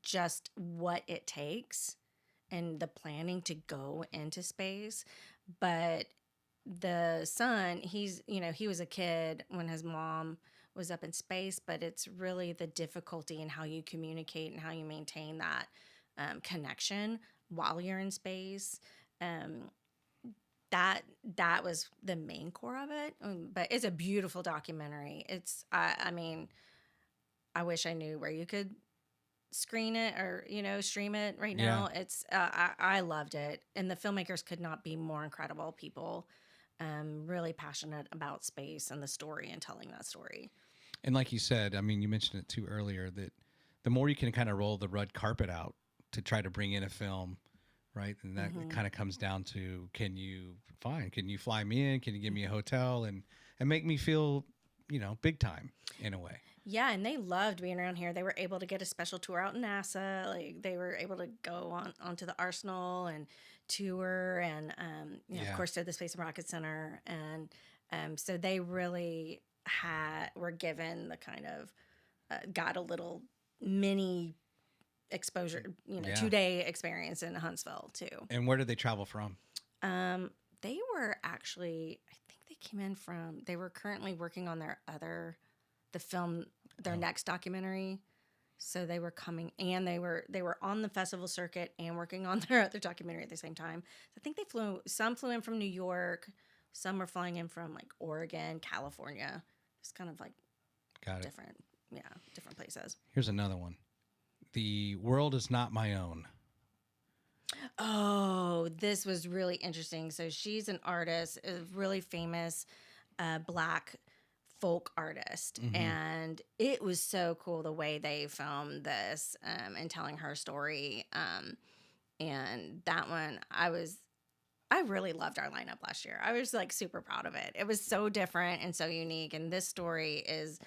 just what it takes and the planning to go into space. But the son, he was a kid when his mom was up in space, but it's really the difficulty in how you communicate and how you maintain that connection while you're in space. That was the main core of it. But it's a beautiful documentary. It's, I wish I knew where you could screen it or stream it right now. It's I loved it, and the filmmakers could not be more incredible people. Really passionate about space and the story and telling that story. And like you said, I mean, you mentioned it too earlier, that the more you can kind of roll the red carpet out to try to bring in a film, right? And that kind of comes down to, can you fly me in? Can you give me a hotel and make me feel, big time in a way? Yeah, and they loved being around here. They were able to get a special tour out in NASA. Like they were able to go onto the Arsenal and tour, and of course, to the Space and Rocket Center, and so they really were given the kind of got a little mini exposure, 2-day experience in Huntsville too. And where did they travel from? They were actually, I think they came in from. They were currently working on their next documentary. So they were coming, and they were on the festival circuit and working on their other documentary at the same time. So I think some flew in from New York, some were flying in from like Oregon, California. It's kind of like different places. Here's another one. The World Is Not My Own. Oh, this was really interesting. So she's an artist, a really famous Black folk artist, and it was so cool the way they filmed this and telling her story. And that one, I really loved our lineup last year. I was like super proud of it. It was so different and so unique. And this story is,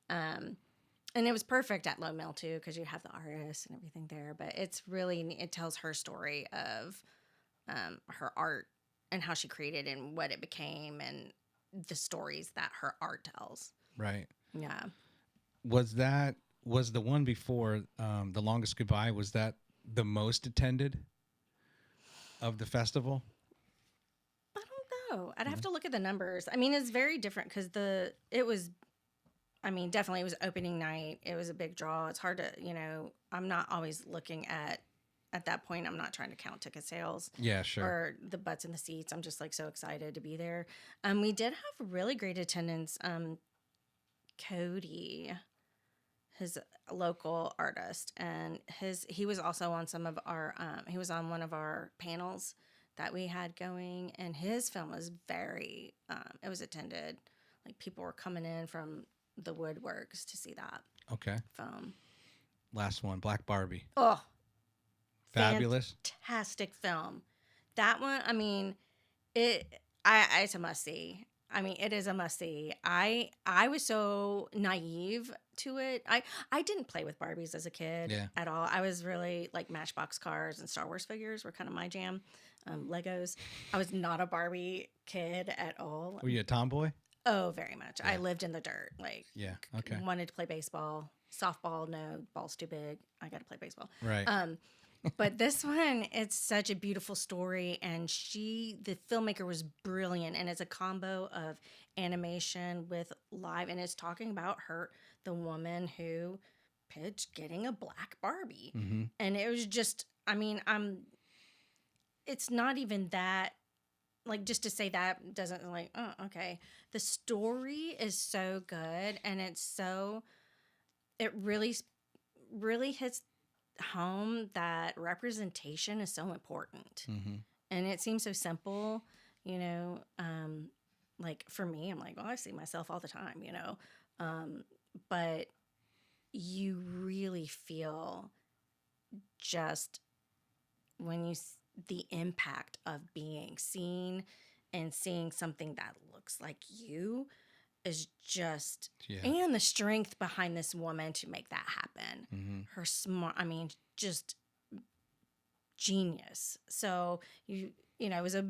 and it was perfect at Low Mill too, because you have the artist and everything there. But it tells her story of her art and how she created and what it became, and the stories that her art tells. Right. Yeah. Was the one before, The Longest Goodbye, was that the most attended of the festival? I don't know. I'd have to look at the numbers. I mean, it's very different because definitely it was opening night. It was a big draw. It's hard to, I'm not always looking at that point. I'm not trying to count ticket sales. Yeah, sure. Or the butts in the seats. I'm just like so excited to be there. We did have really great attendance. Cody, his local artist, and he was also on some of our, he was on one of our panels that we had going, and his film was very, it was attended. Like people were coming in from the woodworks to see that. Okay. Film. Last one, Black Barbie. Oh, fabulous. Fantastic film. That one, I mean, it's a must-see. I mean, it is a must-see. I was so naive to it. I didn't play with Barbies as a kid at all. I was really like Matchbox cars and Star Wars figures were kind of my jam. Legos. I was not a Barbie kid at all. Were you a tomboy? Oh, very much. Yeah. I lived in the dirt. Like, wanted to play baseball, softball. No, ball's too big. I got to play baseball. Right. But this one, it's such a beautiful story, and the filmmaker was brilliant, and it's a combo of animation with live, and it's talking about the woman who pitched getting a black Barbie, and it was just, I mean, it's not even that, like, just to say that doesn't, like, oh, okay. The story is so good, and it really, really hits home that representation is so important. And it seems so simple, like for me, I'm like, well, I see myself all the time, but you really feel just when the impact of being seen and seeing something that looks like you is just, and the strength behind this woman to make that happen. Her just genius. So it was a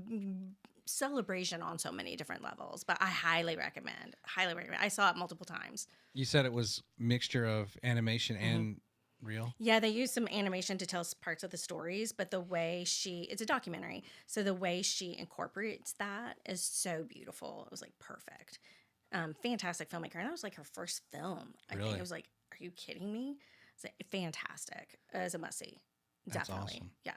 celebration on so many different levels, but I highly recommend. I saw it multiple times. You said it was mixture of animation and real? Yeah, they used some animation to tell parts of the stories, but the way it's a documentary. So the way she incorporates that is so beautiful. It was like perfect. Fantastic filmmaker. And that was like her first film. I think it was like, are you kidding me? It's like, fantastic. It's a must-see. Definitely. Awesome. Yeah.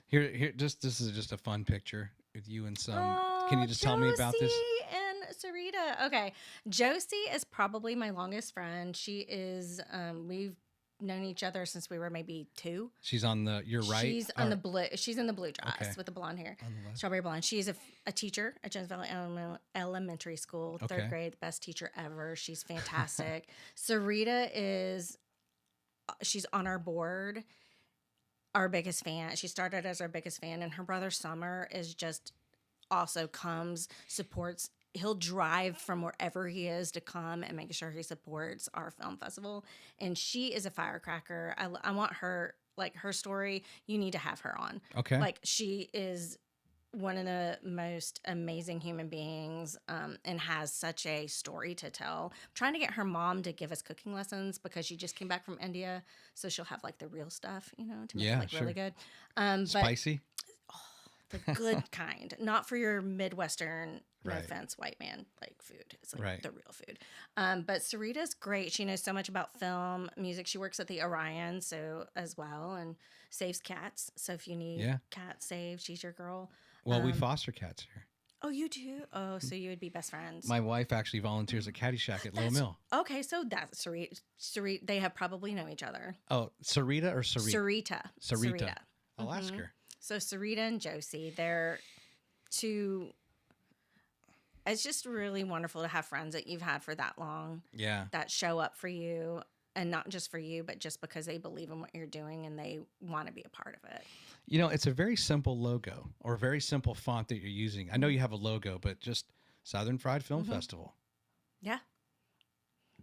Here, this is just a fun picture with you and some. Can you just tell me about this? Josie and Sereeta. Okay. Josie is probably my longest friend. She is, we've known each other since we were maybe 2. She's on the your right. She's on the blue. She's in the blue dress Okay. with the blonde hair, On the left. strawberry blonde. She's a teacher at Jones Valley Elementary School, Okay. 3rd grade, the best teacher ever. She's fantastic. Sereeta she's on our board, our biggest fan. She started as our biggest fan, and her brother Summer is just also comes, supports. He'll drive from wherever he is to come and make sure he supports our film festival. And she is a firecracker. I want her, like, her story, you need to have her on. Okay. Like, she is one of the most amazing human beings, and has such a story to tell. I'm trying to get her mom to give us cooking lessons because she just came back from India. So she'll have, like, the real stuff, to make it, like, really good. But Spicy. the good kind, not for your Midwestern, no Right. offense, white man, like, food. It's like Right. the real food. But Sereeta's great. She knows so much about film, music. She works at the Orion, so as well, and saves cats. So if you need cats saved, she's your girl. Well, we foster cats here. Oh, you do? Oh, so you would be best friends. My wife actually volunteers at Caddyshack at Low Mill. Okay, so that's Sereeta. They have probably know each other. Oh, Sereeta or Sereeta? Sereeta. I'll ask her. So Sereeta and Josie, they're two. It's just really wonderful to have friends that you've had for that long. Yeah. That show up for you, and not just for you, but just because they believe in what you're doing and they want to be a part of it. It's a very simple logo or a very simple font that you're using. I know you have a logo, but just Southern Fried Film Festival. Yeah.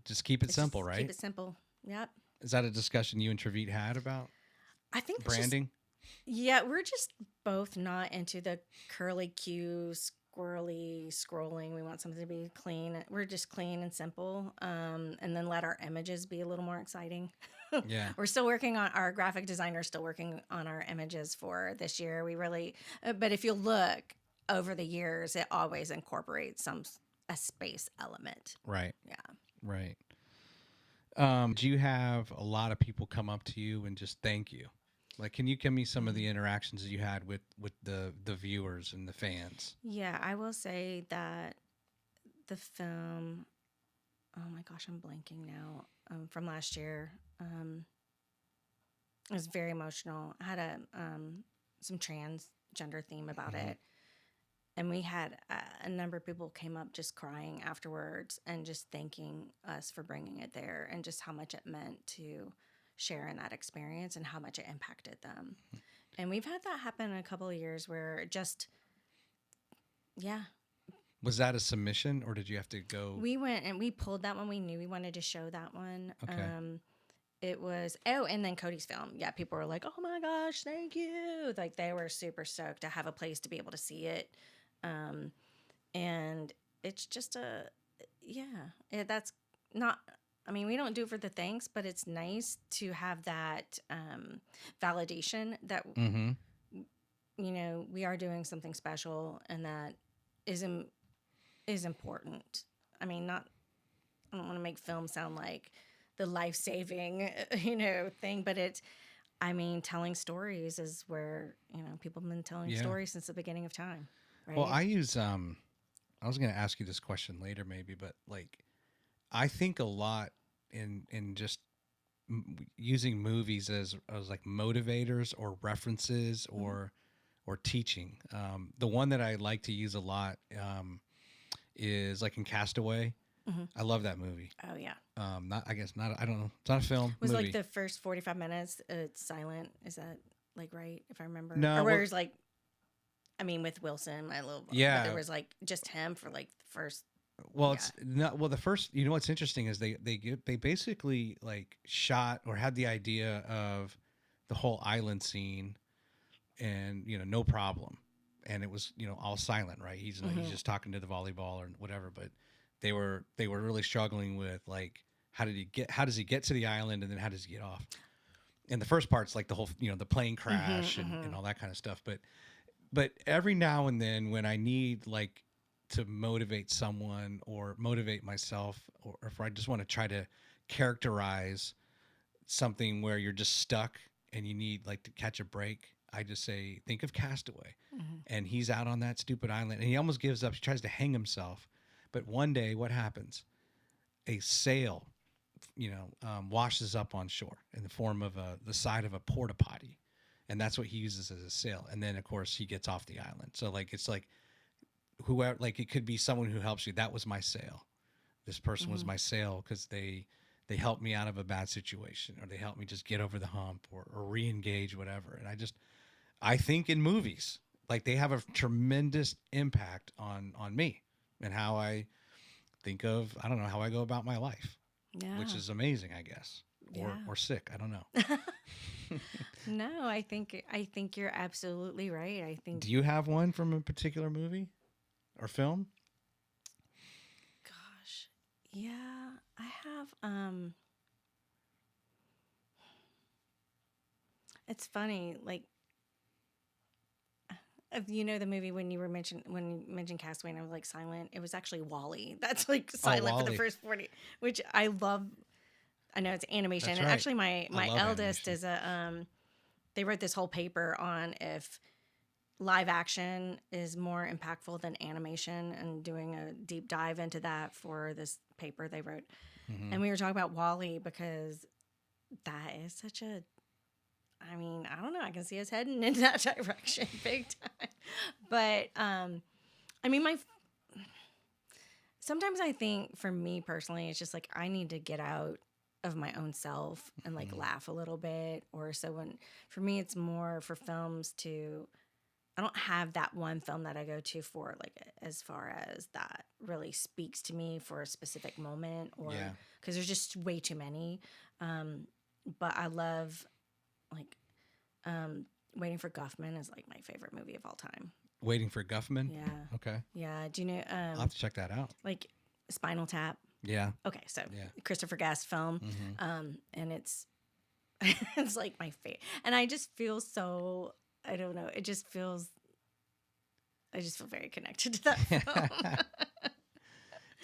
Just keep it simple, right? Keep it simple. Yep. Is that a discussion you and Trevitt had about I think branding? Yeah, we're just both not into the curly Q, squirrely scrolling. We want something to be clean. We're just clean and simple, and then let our images be a little more exciting. Yeah. We're still working on our graphic designer, still working on our images for this year. We really, but if you look over the years, it always incorporates a space element. Right. Yeah. Right. Do you have a lot of people come up to you and just thank you? Like, can you give me some of the interactions that you had with the viewers and the fans? Yeah, I will say that the film, oh my gosh, I'm blanking now, from last year, it was very emotional. I had some transgender theme about it. And we had a number of people came up just crying afterwards and just thanking us for bringing it there and just how much it meant to share in that experience and how much it impacted them. And we've had that happen in a couple of years where just, yeah. Was that a submission or did you have to go? We went and we pulled that one. We knew we wanted to show that one. Okay. It was, and then Cody's film. Yeah, people were like, oh my gosh, thank you. Like, they were super stoked to have a place to be able to see it. And it's just that's not, I mean, we don't do it for the thanks, but it's nice to have that validation that, we are doing something special and that is important. I mean, I don't want to make film sound like the life-saving, thing, but telling stories is where, people have been telling stories since the beginning of time. Right? Well, I use, I was going to ask you this question later maybe, but like, I think a lot in just using movies as like motivators or references or teaching. The one that I like to use a lot is like in Castaway. I love that movie. Oh yeah. I don't know. It's not a film. It was movie. like the first 45 minutes. It's silent. Is that like right? If I remember. No. Or where it's like, with Wilson, my little. Yeah. But there was like just him for like the first. Well, it's not. Well, the first. What's interesting is they basically like shot or had the idea of the whole island scene, and no problem, and it was all silent, right? He's just talking to the volleyball or whatever, but they were really struggling with like how does he get to the island and then how does he get off? And the first part's like the whole the plane crash and all that kind of stuff, but every now and then when I need like to motivate someone or motivate myself, or if I just want to try to characterize something where you're just stuck and you need like to catch a break, I just say, think of Castaway. And he's out on that stupid island and he almost gives up. He tries to hang himself. But one day what happens? A sail, washes up on shore in the form of the side of a porta potty, and that's what he uses as a sail. And then of course he gets off the island. So like it's like whoever, like it could be someone who helps you. That was my sail. This person was my sail because they helped me out of a bad situation, or they helped me just get over the hump, or re-engage, whatever. And I think in movies, like they have a tremendous impact on me and how I think of, I don't know, how I go about my life, which is amazing, I guess, or sick. I don't know. No, I think you're absolutely right. I think. Do you have one from a particular movie or film? Gosh, yeah, I have. It's funny, like. You know the movie when you mentioned Castaway, and I was like silent. It was actually Wall-E. That's like silent for the first 40, which I love. I know it's animation, That's and right. actually my eldest animation. is a they wrote this whole paper on if live action is more impactful than animation, and doing a deep dive into that for this paper they wrote. Mm-hmm. And we were talking about Wall-E because that is such a. I mean, I don't know. I can see us heading in that direction big time. But, I mean, sometimes I think for me personally, it's just like I need to get out of my own self and like laugh a little bit. Or so for me, it's more for films I don't have that one film that I go to for like as far as that really speaks to me for a specific moment, or because there's just way too many. But I love. Like, Waiting for Guffman is like my favorite movie of all time. Waiting for Guffman? Yeah. Okay. Yeah. Do you know? I'll have to check that out. Like Spinal Tap. Yeah. Okay, so Christopher Guest film, and it's it's like my favorite, and I just feel so. I don't know. I just feel very connected to that film.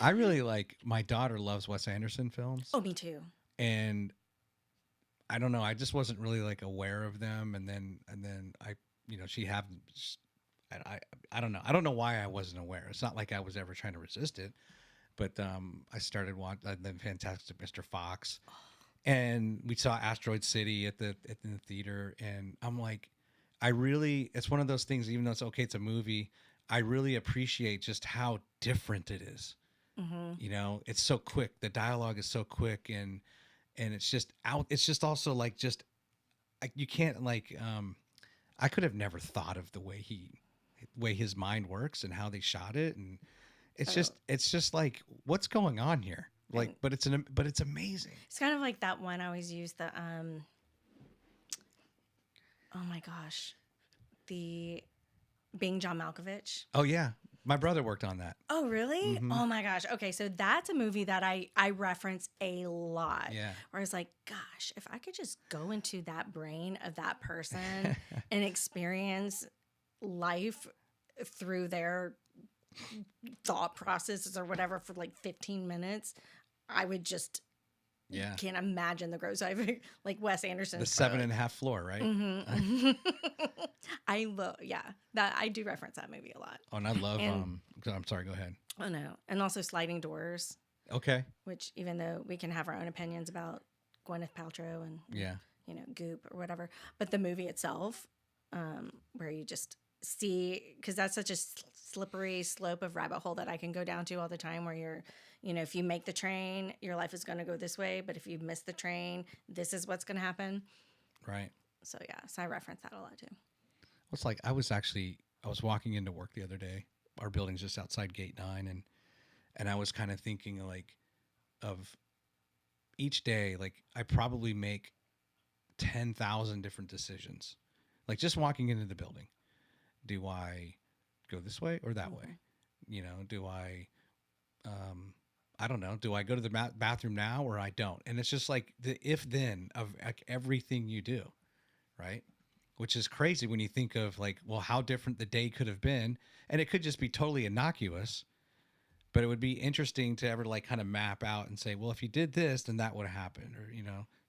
I really like. My daughter loves Wes Anderson films. Oh, me too. And I don't know. I just wasn't really like aware of them, and then I, she had. I don't know. I don't know why I wasn't aware. It's not like I was ever trying to resist it, but I started watching the Fantastic Mr. Fox, and we saw Asteroid City in the theater, and I'm like, it's one of those things. Even though it's okay, it's a movie. I really appreciate just how different it is. Mm-hmm. It's so quick. The dialogue is so quick, and it's just out. It's just also like you can't like. I could have never thought of the way his mind works and how they shot it, and it's just like, what's going on here? Like, but it's amazing. It's kind of like that one I always use, the oh my gosh, the Being John Malkovich. Oh yeah, my brother worked on that. Oh really? Mm-hmm. Oh my gosh. Okay, so that's a movie that I reference a lot. Yeah. Where I was like, gosh, if I could just go into that brain of that person and experience life through their thought processes or whatever for like 15 minutes, I would just can't imagine the growth. So like Wes Anderson. The 7.5 floor, right? Mm-hmm. I love, that I do reference that movie a lot. Oh, and I love, I'm sorry, go ahead. Oh no. And also Sliding Doors. Okay. Which, even though we can have our own opinions about Gwyneth Paltrow and, Goop or whatever, but the movie itself, where you just see, because that's such a slippery slope of rabbit hole that I can go down to all the time, where you're, if you make the train, your life is going to go this way, but if you miss the train, this is what's going to happen. Right. So I reference that a lot too. It's like I was walking into work the other day. Our building's just outside Gate 9, and I was kind of thinking like of each day, like I probably make 10,000 different decisions. Like just walking into the building. Do I go this way or that way? Do I I don't know. Do I go to the bathroom now or I don't? And it's just like the if-then of like everything you do, right? Which is crazy when you think of like, well, how different the day could have been. And it could just be totally innocuous, but it would be interesting to ever like kind of map out and say, well, if you did this, then that would have happened. Or,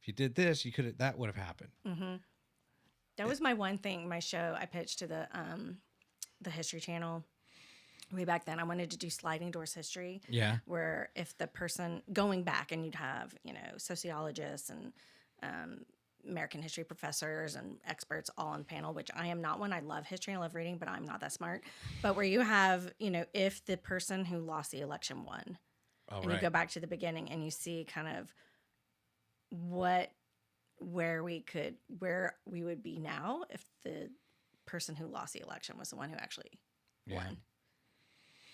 if you did this, that would have happened. Mm-hmm. That was my one thing, my show I pitched to the History Channel. way back then, I wanted to do sliding doors history. Yeah. Where if the person going back and you'd have, sociologists and American history professors and experts all on panel, which I am not one. I love history and I love reading, but I'm not that smart. But where you have, if the person who lost the election won, and you go back to the beginning and you see kind of where we would be now if the person who lost the election was the one who actually won.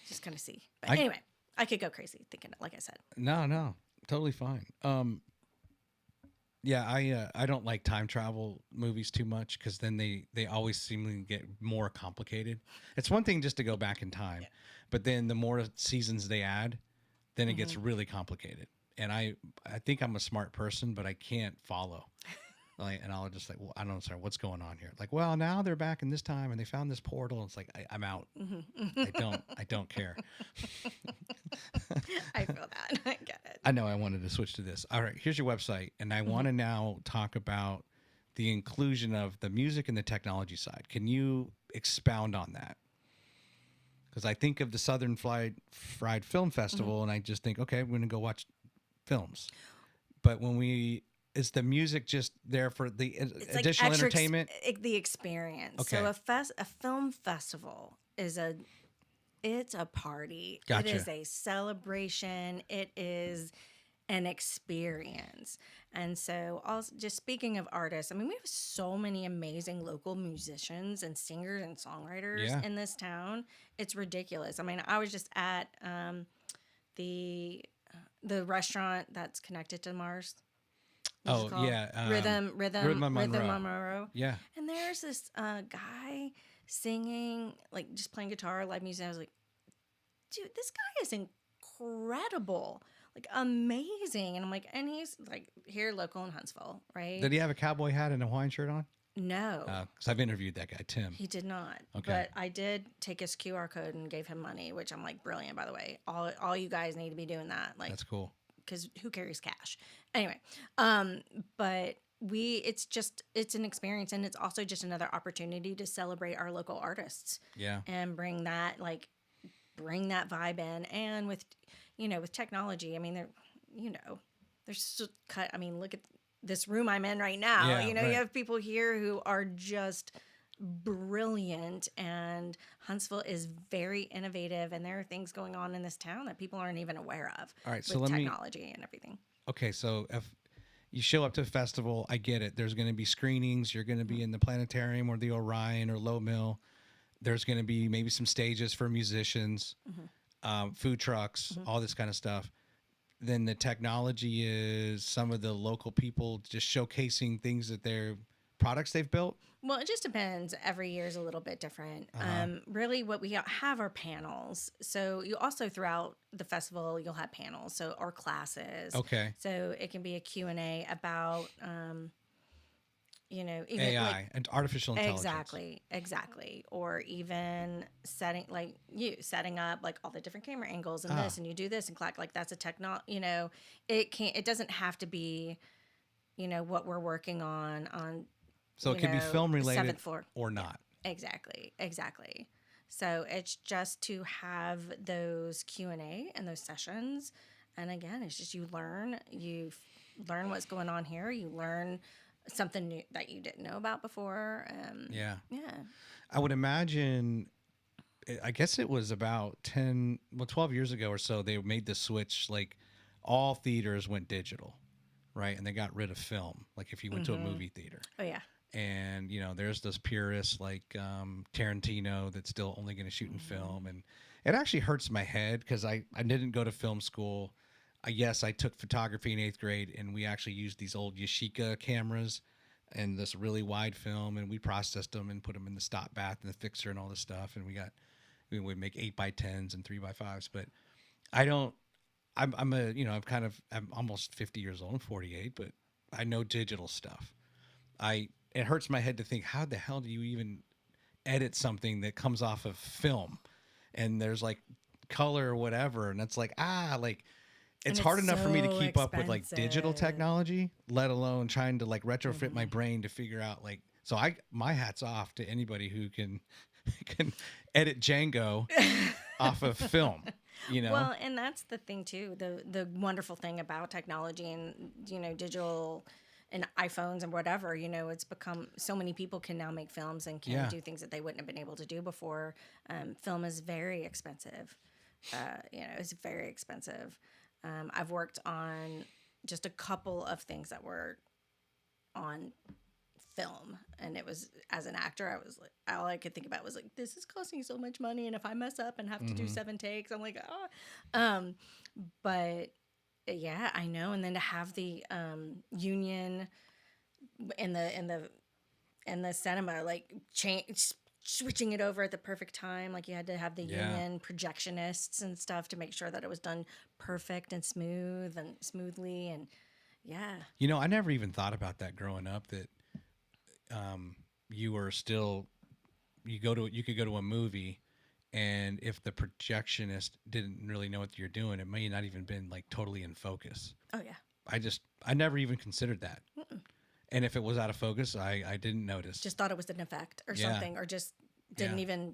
Just kind of see. But anyway, I could go crazy thinking it, like I said. No, totally fine. I don't like time travel movies too much because then they always seem to get more complicated. It's one thing just to go back in time, but then the more seasons they add, then it gets really complicated. And I think I'm a smart person, but I can't follow. And I'll just like, well, I don't know, what's going on here? Like, well, now they're back in this time and they found this portal. It's like, I'm out. I don't care. I feel that. I get it. I know I wanted to switch to this. All right, here's your website. And I want to now talk about the inclusion of the music and the technology side. Can you expound on that? Because I think of the Southern Fried Film Festival and I just think, okay, we're going to go watch films. But is the music just there for the additional entertainment? The experience. Okay. So a film festival it's a party. Gotcha. It is a celebration. It is an experience. And so also just speaking of artists, I mean, we have so many amazing local musicians and singers and songwriters in this town. It's ridiculous. I mean, I was just at the restaurant that's connected to Mars. Rhythm Monroe. Yeah. And there's this guy singing, like just playing guitar, live music. I was like, dude, this guy is incredible, like amazing. And I'm like, and he's like here local in Huntsville, right? Did he have a cowboy hat and a Hawaiian shirt on? No. Because I've interviewed that guy, Tim. He did not. Okay. But I did take his QR code and gave him money, which I'm like, brilliant, by the way. All you guys need to be doing that. Like, that's cool. Because who carries cash? Anyway, but it's an experience, and it's also just another opportunity to celebrate our local artists. Yeah. And bring that vibe in, and with technology. I mean, look at this room I'm in right now. Yeah, you have people here who are just brilliant, and Huntsville is very innovative, and there are things going on in this town that people aren't even aware of. All right, so with technology and everything. Okay, so if you show up to a festival, I get it. There's going to be screenings. You're going to be in the planetarium or the Orion or Low Mill. There's going to be maybe some stages for musicians, food trucks, all this kind of stuff. Then the technology is some of the local people just showcasing things that their products they've built. Well, it just depends. Every year is a little bit different. Really, what we have are panels. So you also, throughout the festival, you'll have panels, or classes. Okay. So it can be a Q&A about, even AI and artificial intelligence. Exactly. Or even setting up like all the different camera angles and this, and you do this and clack, like that's a it doesn't have to be, what we're working on. So it can be film related 7th floor. Or not. Yeah, exactly. So it's just to have those Q&A and those sessions. And again, it's just you learn what's going on here. You learn something new that you didn't know about before. Yeah. I would imagine, I guess it was about 12 years ago or so, they made the switch, like all theaters went digital, right? And they got rid of film, like if you went to a movie theater. Oh, yeah. And, there's those purists like Tarantino that's still only going to shoot in film. And it actually hurts my head because I didn't go to film school. Yes, I took photography in 8th grade, and we actually used these old Yashica cameras and this really wide film, and we processed them and put them in the stop bath and the fixer and all this stuff. And we would make 8x10s and 3x5s. But I'm almost 50 years old. I'm 48, but I know digital stuff. It hurts my head to think, how the hell do you even edit something that comes off of film? And there's like color or whatever. And it's like, it's hard enough for me to keep up with like digital technology, let alone trying to like retrofit my brain to figure out my hat's off to anybody who can edit Django off of film, you know? Well, and that's the thing too. The wonderful thing about technology and digital and iPhones and whatever, it's become so many people can now make films and can do things that they wouldn't have been able to do before. Film is very expensive. It's very expensive. I've worked on just a couple of things that were on film, and it was, as an actor, I was like, all I could think about was like, this is costing so much money, and if I mess up and have to do 7 takes, I'm like, but yeah, I know. And then to have the union in the cinema, like switching it over at the perfect time, like you had to have the union projectionists and stuff to make sure that it was done perfect and smoothly, and I never even thought about that growing up, that you were still, you could go to a movie, and if the projectionist didn't really know what you're doing, it may not even been like totally in focus. Oh yeah. I never even considered that. And if it was out of focus, I didn't notice. Just thought it was an effect or something, or just didn't even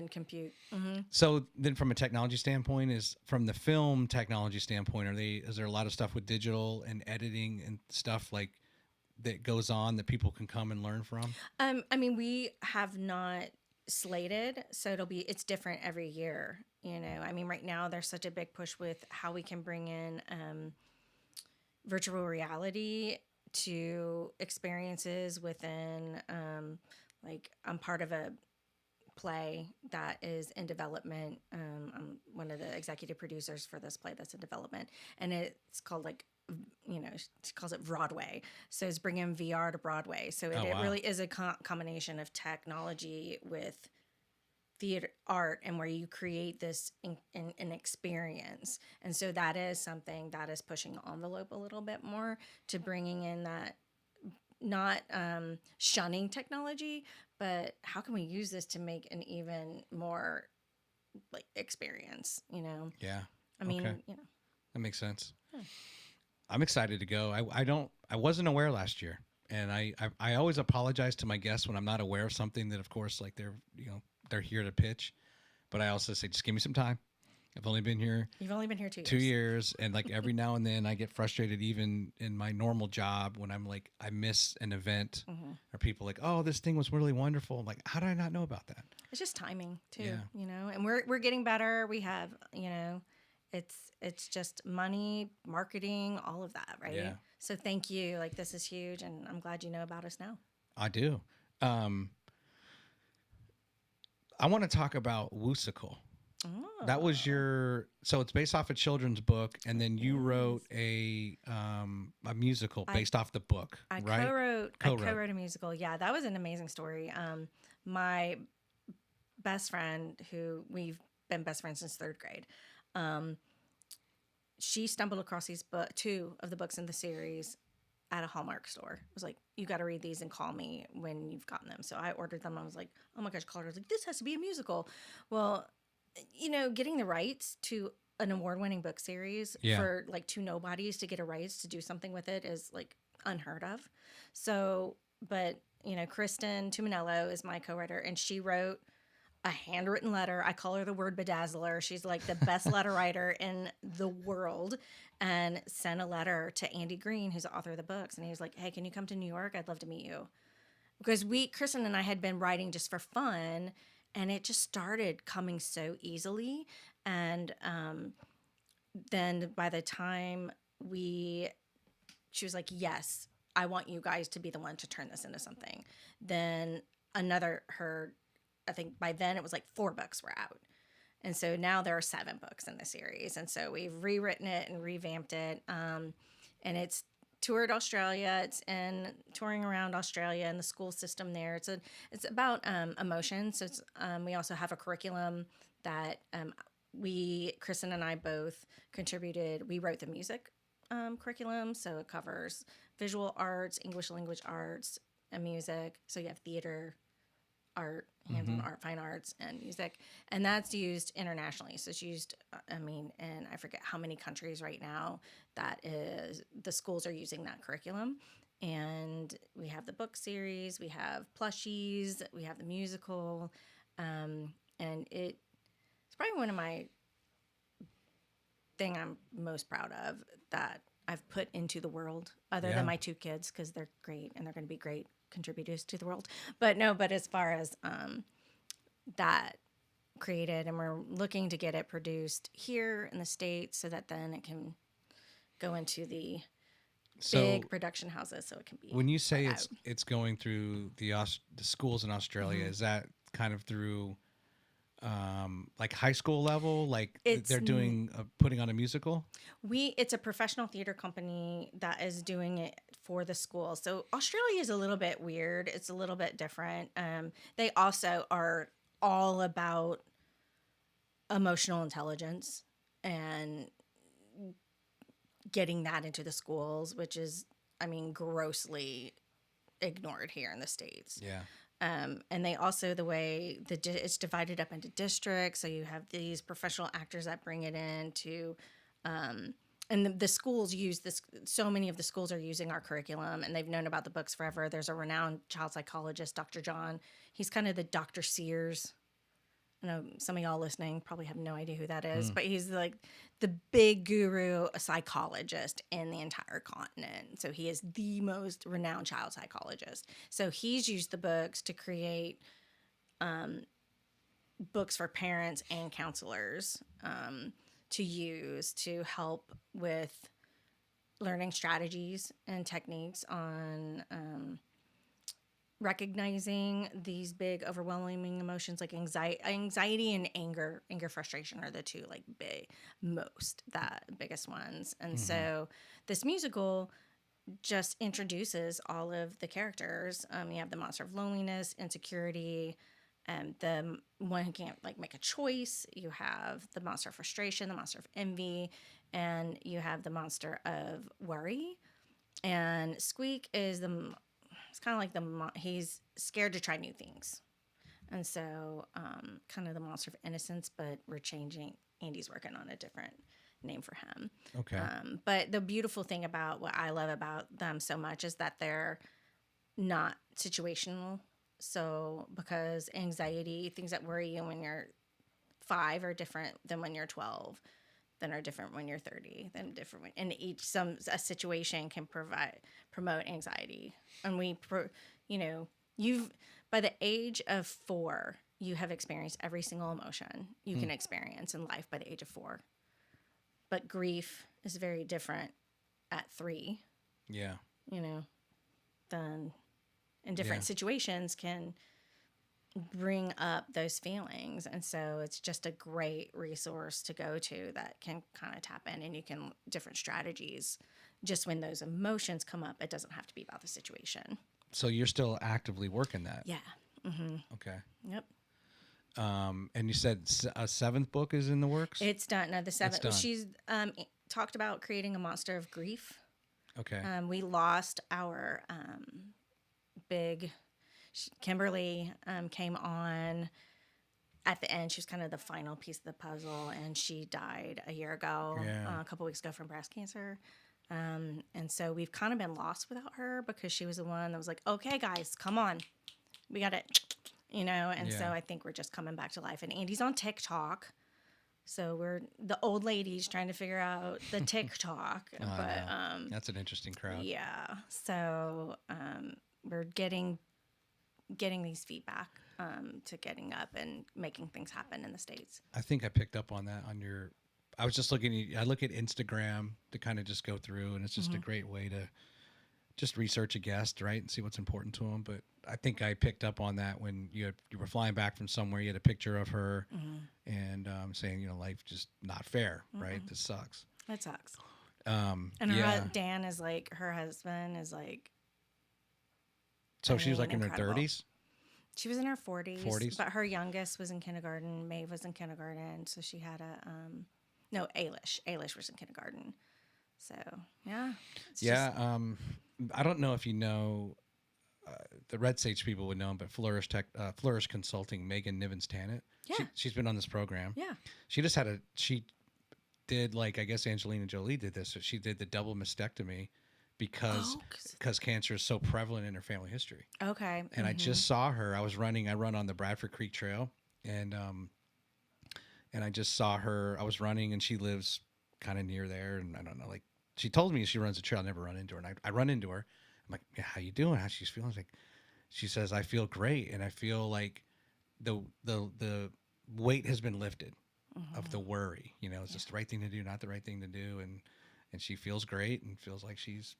compute. Mm-hmm. So then, from a technology standpoint, from the film technology standpoint, is there a lot of stuff with digital and editing and stuff like that goes on that people can come and learn from? I mean, we have not slated, so it's different every year. I mean, right now there's such a big push with how we can bring in virtual reality to experiences within, like, I'm part of a play that is in development. I'm one of the executive producers for this play that's in development, and it's called, like, she calls it Broadway. So it's bringing VR to Broadway. So it really is a combination of technology with theater art, and where you create this an experience. And so that is something that is pushing the envelope a little bit more, to bringing in that, not shunning technology, but how can we use this to make an even more like experience, Yeah. I mean, that makes sense. I'm excited to go. I wasn't aware last year, and I always apologize to my guests when I'm not aware of something that, of course, like they're here to pitch, but I also say, just give me some time. I've only been here. You've only been here 2 years. 2 years, and like every now and then I get frustrated, even in my normal job, when I'm like, I miss an event, or people like, oh, this thing was really wonderful. I'm like, how did I not know about that? It's just timing too, and we're getting better. We have, it's just money, marketing, all of that, right? Yeah. So thank you. Like, this is huge, and I'm glad you know about us now. I do. I want to talk about WooSical. Oh. That was so it's based off a children's book, and then you wrote a musical based off the book, right? I co-wrote a musical. Yeah, that was an amazing story. My best friend, who we've been best friends since 3rd grade, she stumbled across these 2 of the books in the series at a Hallmark store. I was like, you got to read these and call me when you've gotten them. So I ordered them. I was like, oh my gosh, called her. I was like, this has to be a musical. Well, getting the rights to an award-winning book series for like 2 nobodies to get a rights to do something with it is like unheard of. So, but Kristen Tuminello is my co-writer, and she wrote a handwritten letter. I call her the word bedazzler. She's like the best letter writer in the world, and sent a letter to Andy Green, who's the author of the books. And he was like, hey, can you come to New York? I'd love to meet you. Because Kristen and I had been writing just for fun, and it just started coming so easily. And then by the time she was like, yes, I want you guys to be the one to turn this into something. Then I think by then it was like 4 books were out. And so now there are 7 books in the series. And so we've rewritten it and revamped it. And it's toured Australia. It's touring around Australia and the school system there. It's about emotion. So we also have a curriculum that Kristen and I both contributed. We wrote the music curriculum. So it covers visual arts, English language arts, and music. So you have theater, art, hands-on art, fine arts, and music. And that's used internationally. So it's used, and I forget how many countries right now the schools are using that curriculum. And we have the book series, we have plushies, we have the musical, and it It's probably one of my thing I'm most proud of that I've put into the world, other than my 2 kids, because they're great and they're going to be great contributors to the world. But no, but as far as that created, and we're looking to get it produced here in the States so that then it can go into the big production houses, so it can be. When you say it's going through the schools in Australia, is that kind of through like high school level, like they're doing putting on a musical? It's a professional theater company that is doing it for the school. So Australia is a little bit weird. It's a little bit different. They also are all about emotional intelligence and getting that into the schools, which is, I mean, grossly ignored here in the States. Yeah. And they also, the way it's divided up into districts. So you have these professional actors that bring it in to, and the schools use this. So many of the schools are using our curriculum, and they've known about the books forever. There's a renowned child psychologist, Dr. John. He's kind of the Dr. Sears. I know some of y'all listening probably have no idea who that is, but he's like the big guru, a psychologist in the entire continent. So he is the most renowned child psychologist. So he's used the books to create books for parents and counselors to use to help with learning strategies and techniques on recognizing these big overwhelming emotions like anxiety and anger. Frustration are the 2 like biggest ones. And so this musical just introduces all of the characters. You have the monster of loneliness, insecurity, the one who can't like make a choice. You have the monster of frustration, the monster of envy, and you have the monster of worry. And Squeak is it's kind of like he's scared to try new things. And so kind of the monster of innocence, but we're changing. Andy's working on a different name for him. Okay. But the beautiful thing about what I love about them so much is that they're not situational. So because anxiety, things that worry you when you're 5 are different than when you're 12. Then are different when you're 30, then different when, and a situation can promote anxiety. And by the age of 4, you have experienced every single emotion you can experience in life by the age of 4. But grief is very different at 3. Yeah. Then in different situations can bring up those feelings. And so it's just a great resource to go to that can kind of tap in, and you can different strategies. Just when those emotions come up, it doesn't have to be about the situation. So you're still actively working that? Yeah. Mm-hmm. Okay. Yep. And you said a 7th book is in the works? It's done. No, the 7th. She's talked about creating a monster of grief. Okay. We lost our Kimberly came on at the end. She was kind of the final piece of the puzzle, and she died a year ago, a couple weeks ago from breast cancer. And so we've kind of been lost without her because she was the one that was like, okay, guys, come on. We got it, And so I think we're just coming back to life. And Andy's on TikTok. So we're the old ladies trying to figure out the TikTok. But that's an interesting crowd. Yeah. So we're getting these feedback to getting up and making things happen in the States. I think I picked up on that on your. I was just looking. I look at Instagram to kind of just go through, and it's just a great way to just research a guest, right, and see what's important to them. But I think I picked up on that when you were flying back from somewhere. You had a picture of her, and saying, life just not fair, right? This sucks. It sucks. And Dan is like, her husband is like. So she was like in her 30s? She was in her 40s. But her youngest was in kindergarten. Maeve was in kindergarten. So she had Ailish. Ailish was in kindergarten. So, yeah. I don't know if you know, the Red Sage people would know him, but Flourish Consulting, Megan Nivens-Tannett. Yeah. She's been on this program. Yeah. She did, like, I guess Angelina Jolie did this. So she did the double mastectomy. Because cancer is so prevalent in her family history. Okay. And I just saw her. I run on the Bradford Creek Trail, and and I just saw her. I was running, and she lives kind of near there, and I don't know, like she told me she runs a trail. I never run into her, and I run into her. I'm like, yeah, how you doing? How she's feeling? Like, she says, I feel great, and I feel like the weight has been lifted of the worry. You know, it's just the right thing to do, not the right thing to do, and she feels great and feels like she's,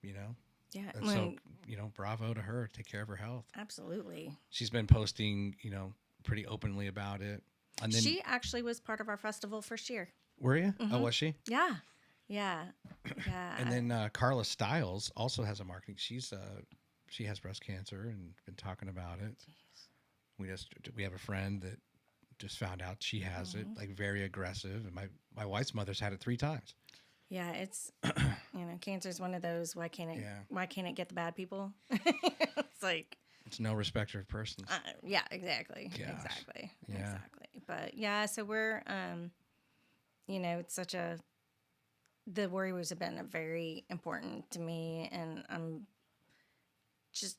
you know. Yeah. So, you know, bravo to her. Take care of her health. Absolutely. She's been posting, you know, pretty openly about it. And then She actually was part of our festival first year. were you? Oh, was she? Yeah. Yeah. Yeah. And then Carla Stiles also has a marketing. She has breast cancer and been talking about it. Jeez. We have a friend that just found out she has it, like very aggressive. And my wife's mother's had it 3 times. Yeah, it's you know, cancer is one of those. Why can't it get the bad people? It's like it's no respecter of persons. Yeah, exactly. Gosh. Exactly. Yeah. Exactly. But yeah, so we're you know, it's such a the worries have been very important to me, and I'm just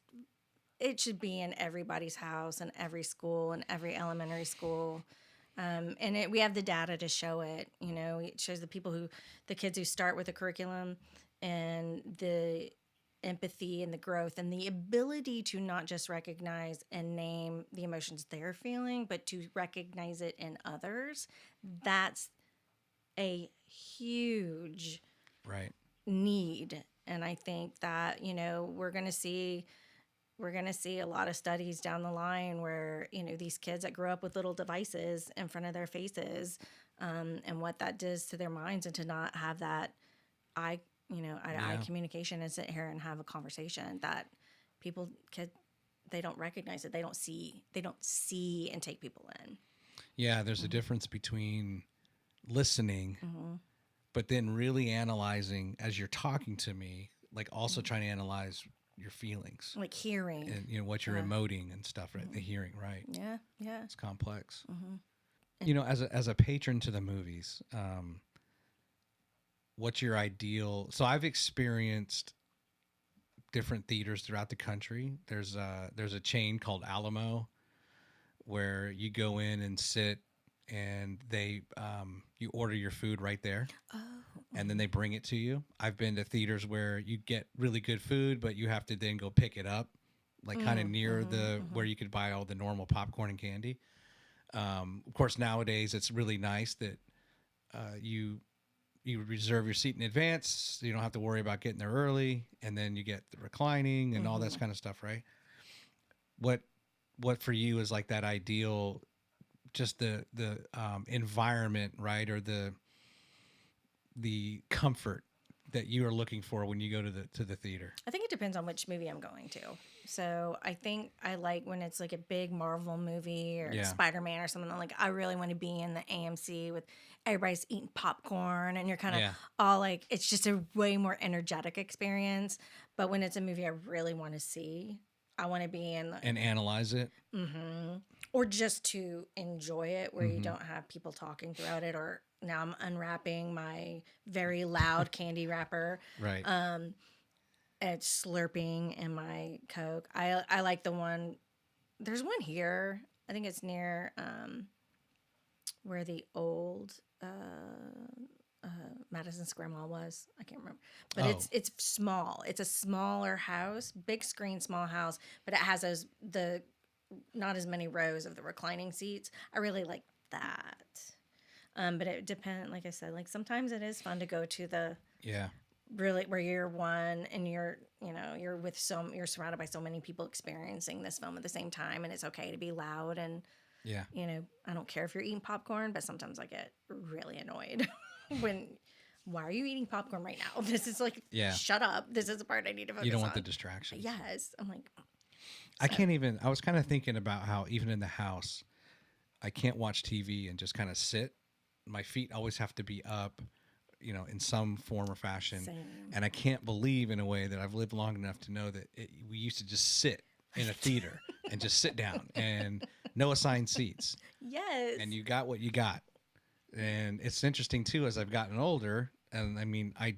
it should be in everybody's house and every school and every elementary school. And we have the data to show it. You know, it shows the kids who start with a curriculum, and the empathy and the growth and the ability to not just recognize and name the emotions they're feeling, but to recognize it in others. That's a huge need. And I think that, you know, we're going to see a lot of studies down the line where, you know, these kids that grow up with little devices in front of their faces, and what that does to their minds, and to not have that eye communication and sit here and have a conversation that they don't recognize it. They don't see and take people in. Yeah. There's a difference between listening, but then really analyzing as you're talking to me, like also trying to analyze your feelings, like hearing, and you know what you're emoting and stuff, right? The hearing, right? Yeah, it's complex. You know, as a patron to the movies, what's your ideal? So I've experienced different theaters throughout the country. There's a chain called Alamo where you go in and sit, and they you order your food right there. And then they bring it to you. I've been to theaters where you get really good food, but you have to then go pick it up, like kind of near where you could buy all the normal popcorn and candy. Of course, nowadays it's really nice that you reserve your seat in advance, so you don't have to worry about getting there early, and then you get the reclining and all that kind of stuff, right? What for you is like that ideal, just the environment, right, or the comfort that you are looking for when you go to the theater? I think it depends on which movie I'm going to. So I think I like when it's like a big Marvel movie or Spider-Man or something. Like I really want to be in the AMC with everybody's eating popcorn, and you're kind of all like, it's just a way more energetic experience. But when it's a movie I really want to see, I want to be in and analyze it. Or just to enjoy it, where you don't have people talking throughout it. Or now I'm unwrapping my very loud candy wrapper. Right. It's slurping in my Coke. I like the one. There's one here. I think it's near where the old Madison Square Mall was. I can't remember, but it's small. It's a smaller house, big screen, small house, but it has not as many rows of the reclining seats. I really like that. But it depends. Like I said, like sometimes it is fun to go to the really where you're one and you're surrounded by so many people experiencing this film at the same time, and it's okay to be loud and you know, I don't care if you're eating popcorn, but sometimes I get really annoyed when. Why are you eating popcorn right now? This is like, shut up. This is the part I need to focus on. You don't want the distraction. Yes. I'm like, I can't even, I was kind of thinking about how even in the house, I can't watch TV and just kind of sit. My feet always have to be up, you know, in some form or fashion. Same. And I can't believe in a way that I've lived long enough to know that we used to just sit in a theater and just sit down and no assigned seats. Yes. And you got what you got. And it's interesting too, as I've gotten older, and I mean, I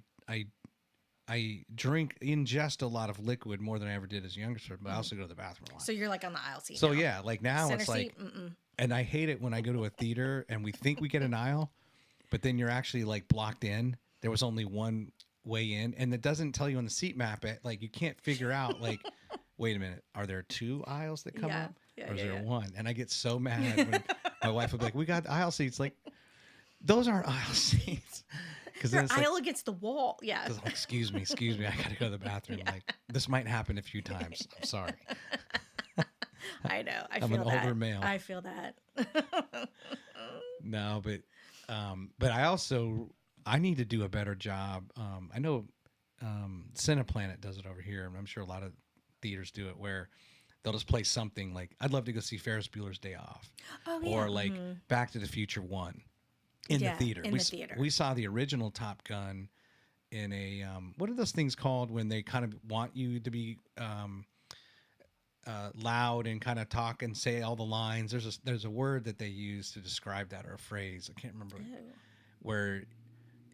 ingest a lot of liquid more than I ever did as a youngster, but I also go to the bathroom a lot. So you're like on the aisle seat. So now. yeah, like now Center it's like seat? And I hate it when I go to a theater and we think we get an aisle, but then you're actually like blocked in. There was only one way in, and it doesn't tell you on the seat map. Like you can't figure out like, wait a minute, are there 2 aisles that come up, or is there one? And I get so mad when my wife would be like, "We got aisle seats." Like, those aren't aisle seats. Because they're aisle against the wall. Yeah. Like, excuse me, I gotta go to the bathroom. Yeah. Like, this might happen a few times. I'm sorry. I know. I'm an older male. I feel that. No, but I need to do a better job. I know Cineplanet does it over here, and I'm sure a lot of theaters do it, where they'll just play something like, I'd love to go see Ferris Bueller's Day Off, or like Back to the Future 1 in the theater. We saw the original Top Gun in a what are those things called when they kind of want you to be loud and kind of talk and say all the lines? There's a word that they use to describe that, or a phrase. I can't remember. Where,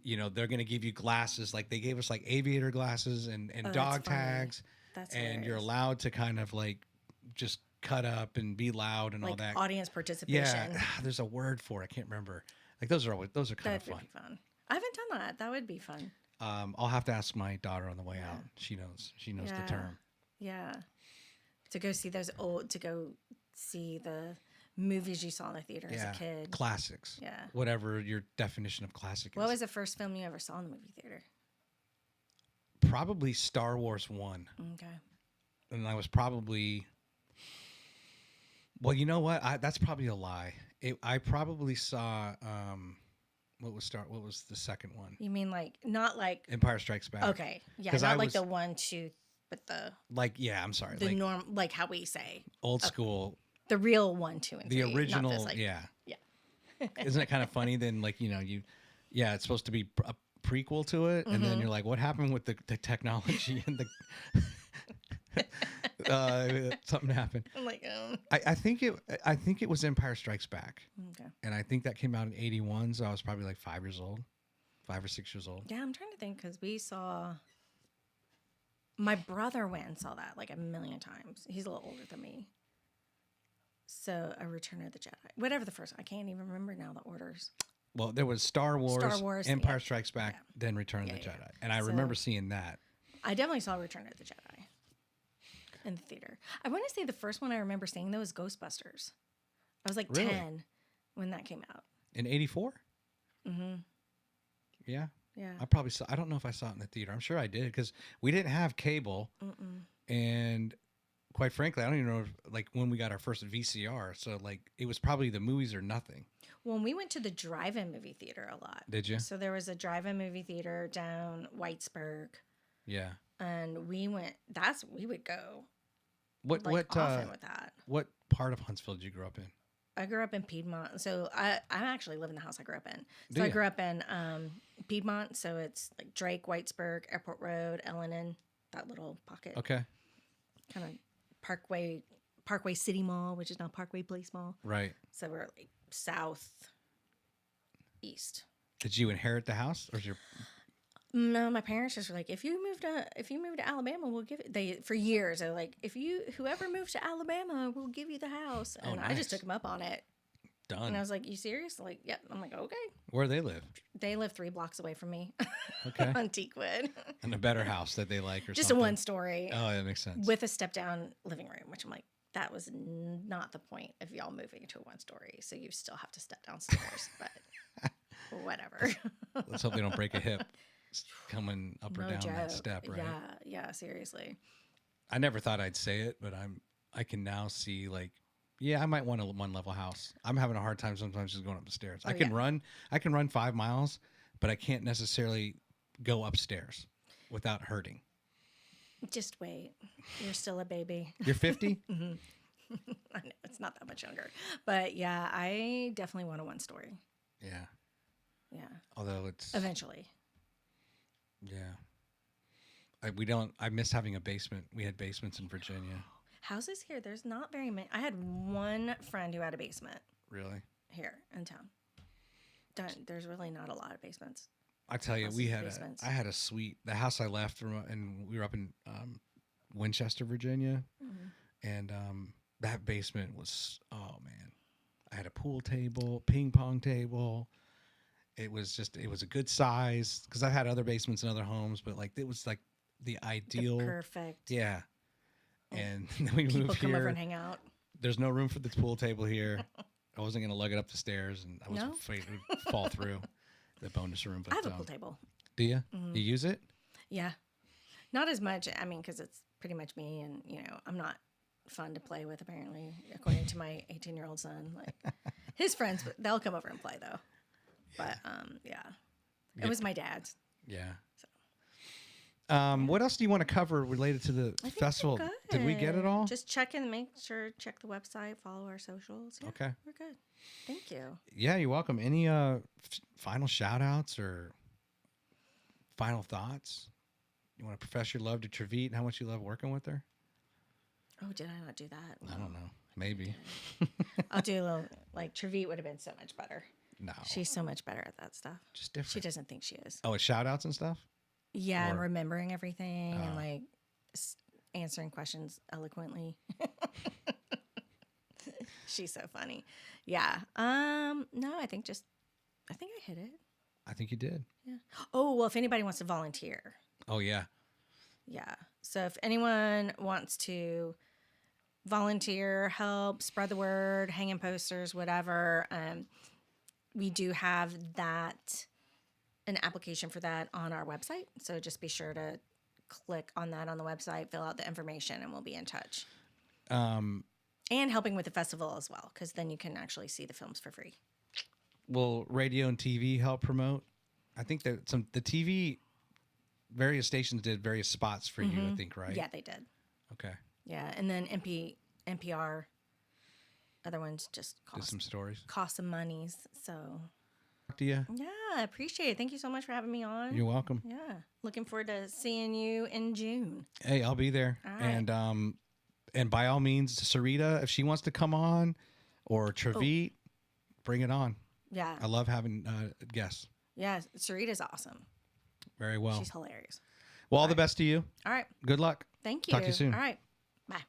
you know, they're going to give you glasses, like they gave us like aviator glasses and dog tags. That's and hilarious. You're allowed to kind of like just cut up and be loud and like all that. Audience participation. Yeah, there's a word for it. I can't remember. Like those are kind of fun. That'd be fun. I haven't done that. That would be fun. I'll have to ask my daughter on the way out. She knows the term. Yeah. To go see the movies you saw in the theater as a kid. Classics. Yeah. Whatever your definition of classic is. What was the first film you ever saw in the movie theater? Probably Star Wars 1. Okay. And I was probably, well, you know what? That's probably a lie. I probably saw, what was the second one? You mean like, not like Empire Strikes Back. Okay. Yeah. Not like the 1, 2, but the. Like, yeah, I'm sorry. The norm, like how we say. Old school. The real 1, 2, and 3. The original, not this, like, yeah. Yeah. Isn't it kind of funny then, like, you know, it's supposed to be a prequel to it, and then you're like, what happened with the technology and the something happened. I'm like, I think it was Empire Strikes Back. Okay. And I think that came out in 81, so I was probably like 5 or 6 years old. Yeah, I'm trying to think, because my brother went and saw that like a million times. He's a little older than me. So, A Return of the Jedi. Whatever the first, I can't even remember now the orders. Well, there was Star Wars, Empire Strikes Back, then Return of the Jedi. And I remember seeing that. I definitely saw Return of the Jedi in the theater. I want to say the first one I remember seeing, though, was Ghostbusters. I was like 10 when that came out. In 84? Mm-hmm. Yeah? Yeah. I don't know if I saw it in the theater. I'm sure I did, because we didn't have cable. And quite frankly, I don't even know like when we got our first VCR. So like it was probably the movies or nothing. Well, we went to the drive-in movie theater a lot. Did you? So there was a drive-in movie theater down Whitesburg. Yeah. And we would go. What often with that. What part of Huntsville did you grow up in? I grew up in Piedmont. So I actually live in the house I grew up in. So I grew up in Piedmont. So it's like Drake, Whitesburg, Airport Road, Ellenin, that little pocket. Okay. Kind of Parkway City Mall, which is now Parkway Place Mall. Right. So we're like southeast. Did you inherit the house, or is your? No, my parents just were like, if you move to Alabama, we'll give it. For years, they're like, whoever moves to Alabama, we'll give you the house. And I just took them up on it. Done. And I was like, you serious? Like, yep. I'm like, okay. Where do they live? They live 3 blocks away from me. Okay. On Teakwood. And a better house that they like, or just something. a 1-story. Oh, that makes sense. With a step-down living room, which I'm like, that was not the point of y'all moving to a 1-story. So you still have to step downstairs, but whatever. Let's hope they don't break a hip coming up or down that step, right? Yeah, seriously. I never thought I'd say it, but I can now see, like, yeah, I might want a 1-level house. I'm having a hard time sometimes just going up the stairs. I can run 5 miles, but I can't necessarily go upstairs without hurting. Just wait. You're still a baby. You're 50? Mm-hmm. I know, it's not that much younger. But yeah, I definitely want a 1-story. Yeah. Yeah. Although it's... Eventually. Yeah. I miss having a basement. We had basements in Virginia. Houses here, there's not very many. I had one friend who had a basement. Really? Here in town. There's really not a lot of basements. I tell you, I had a suite. The house I left from, and we were up in Winchester, Virginia, and that basement was, oh man, I had a pool table, ping pong table. It was a good size because I've had other basements in other homes, but like it was like the ideal. Perfect. Yeah. And then we People moved come here. over and hang out. There's no room for the pool table here. I wasn't going to lug it up the stairs, and I was afraid it would fall through the bonus room. But I have a pool table. Do you? You use it? Yeah. Not as much. I mean, because it's pretty much me, and I'm not fun to play with. Apparently, according to my 18-year-old son, like his friends, they'll come over and play though. But yeah, it was my dad's. Yeah. What else do you want to cover related to the festival? Did we get it all? Just check the website, follow our socials. Yeah, okay. We're good. Thank you. Yeah, you're welcome. Any final shout outs or final thoughts? You want to profess your love to Treviet and how much you love working with her? Oh, did I not do that? I don't know. Maybe. I'll do a little, like, Treviet would have been so much better. No. She's so much better at that stuff. Just different. She doesn't think she is. Oh, it's shout outs and stuff? Yeah, and remembering everything and like answering questions eloquently. She's so funny. Yeah. No, I think I hit it. I think you did. Yeah. Oh, well, if anybody wants to volunteer. Oh, yeah. Yeah. So if anyone wants to volunteer, help, spread the word, hang in posters, whatever, we do have an application for that on our website. So just be sure to click on that on the website, fill out the information, and we'll be in touch. And helping with the festival as well, because then you can actually see the films for free. Will radio and TV help promote? I think that the TV, various stations did various spots for you, I think, right? Yeah, they did. Okay. Yeah, and then NPR, other ones just some stories. Cost some monies, so... To you. Yeah, I appreciate it. Thank you so much for having me on. You're welcome. Yeah. Looking forward to seeing you in June. Hey, I'll be there. All right. And by all means, Sereeta, if she wants to come on, or Treviet, bring it on. Yeah. I love having guests. Yeah, Sereeta's awesome. Very well. She's hilarious. Well, all the best to you. All right. Good luck. Thank you. Talk to you soon. All right. Bye.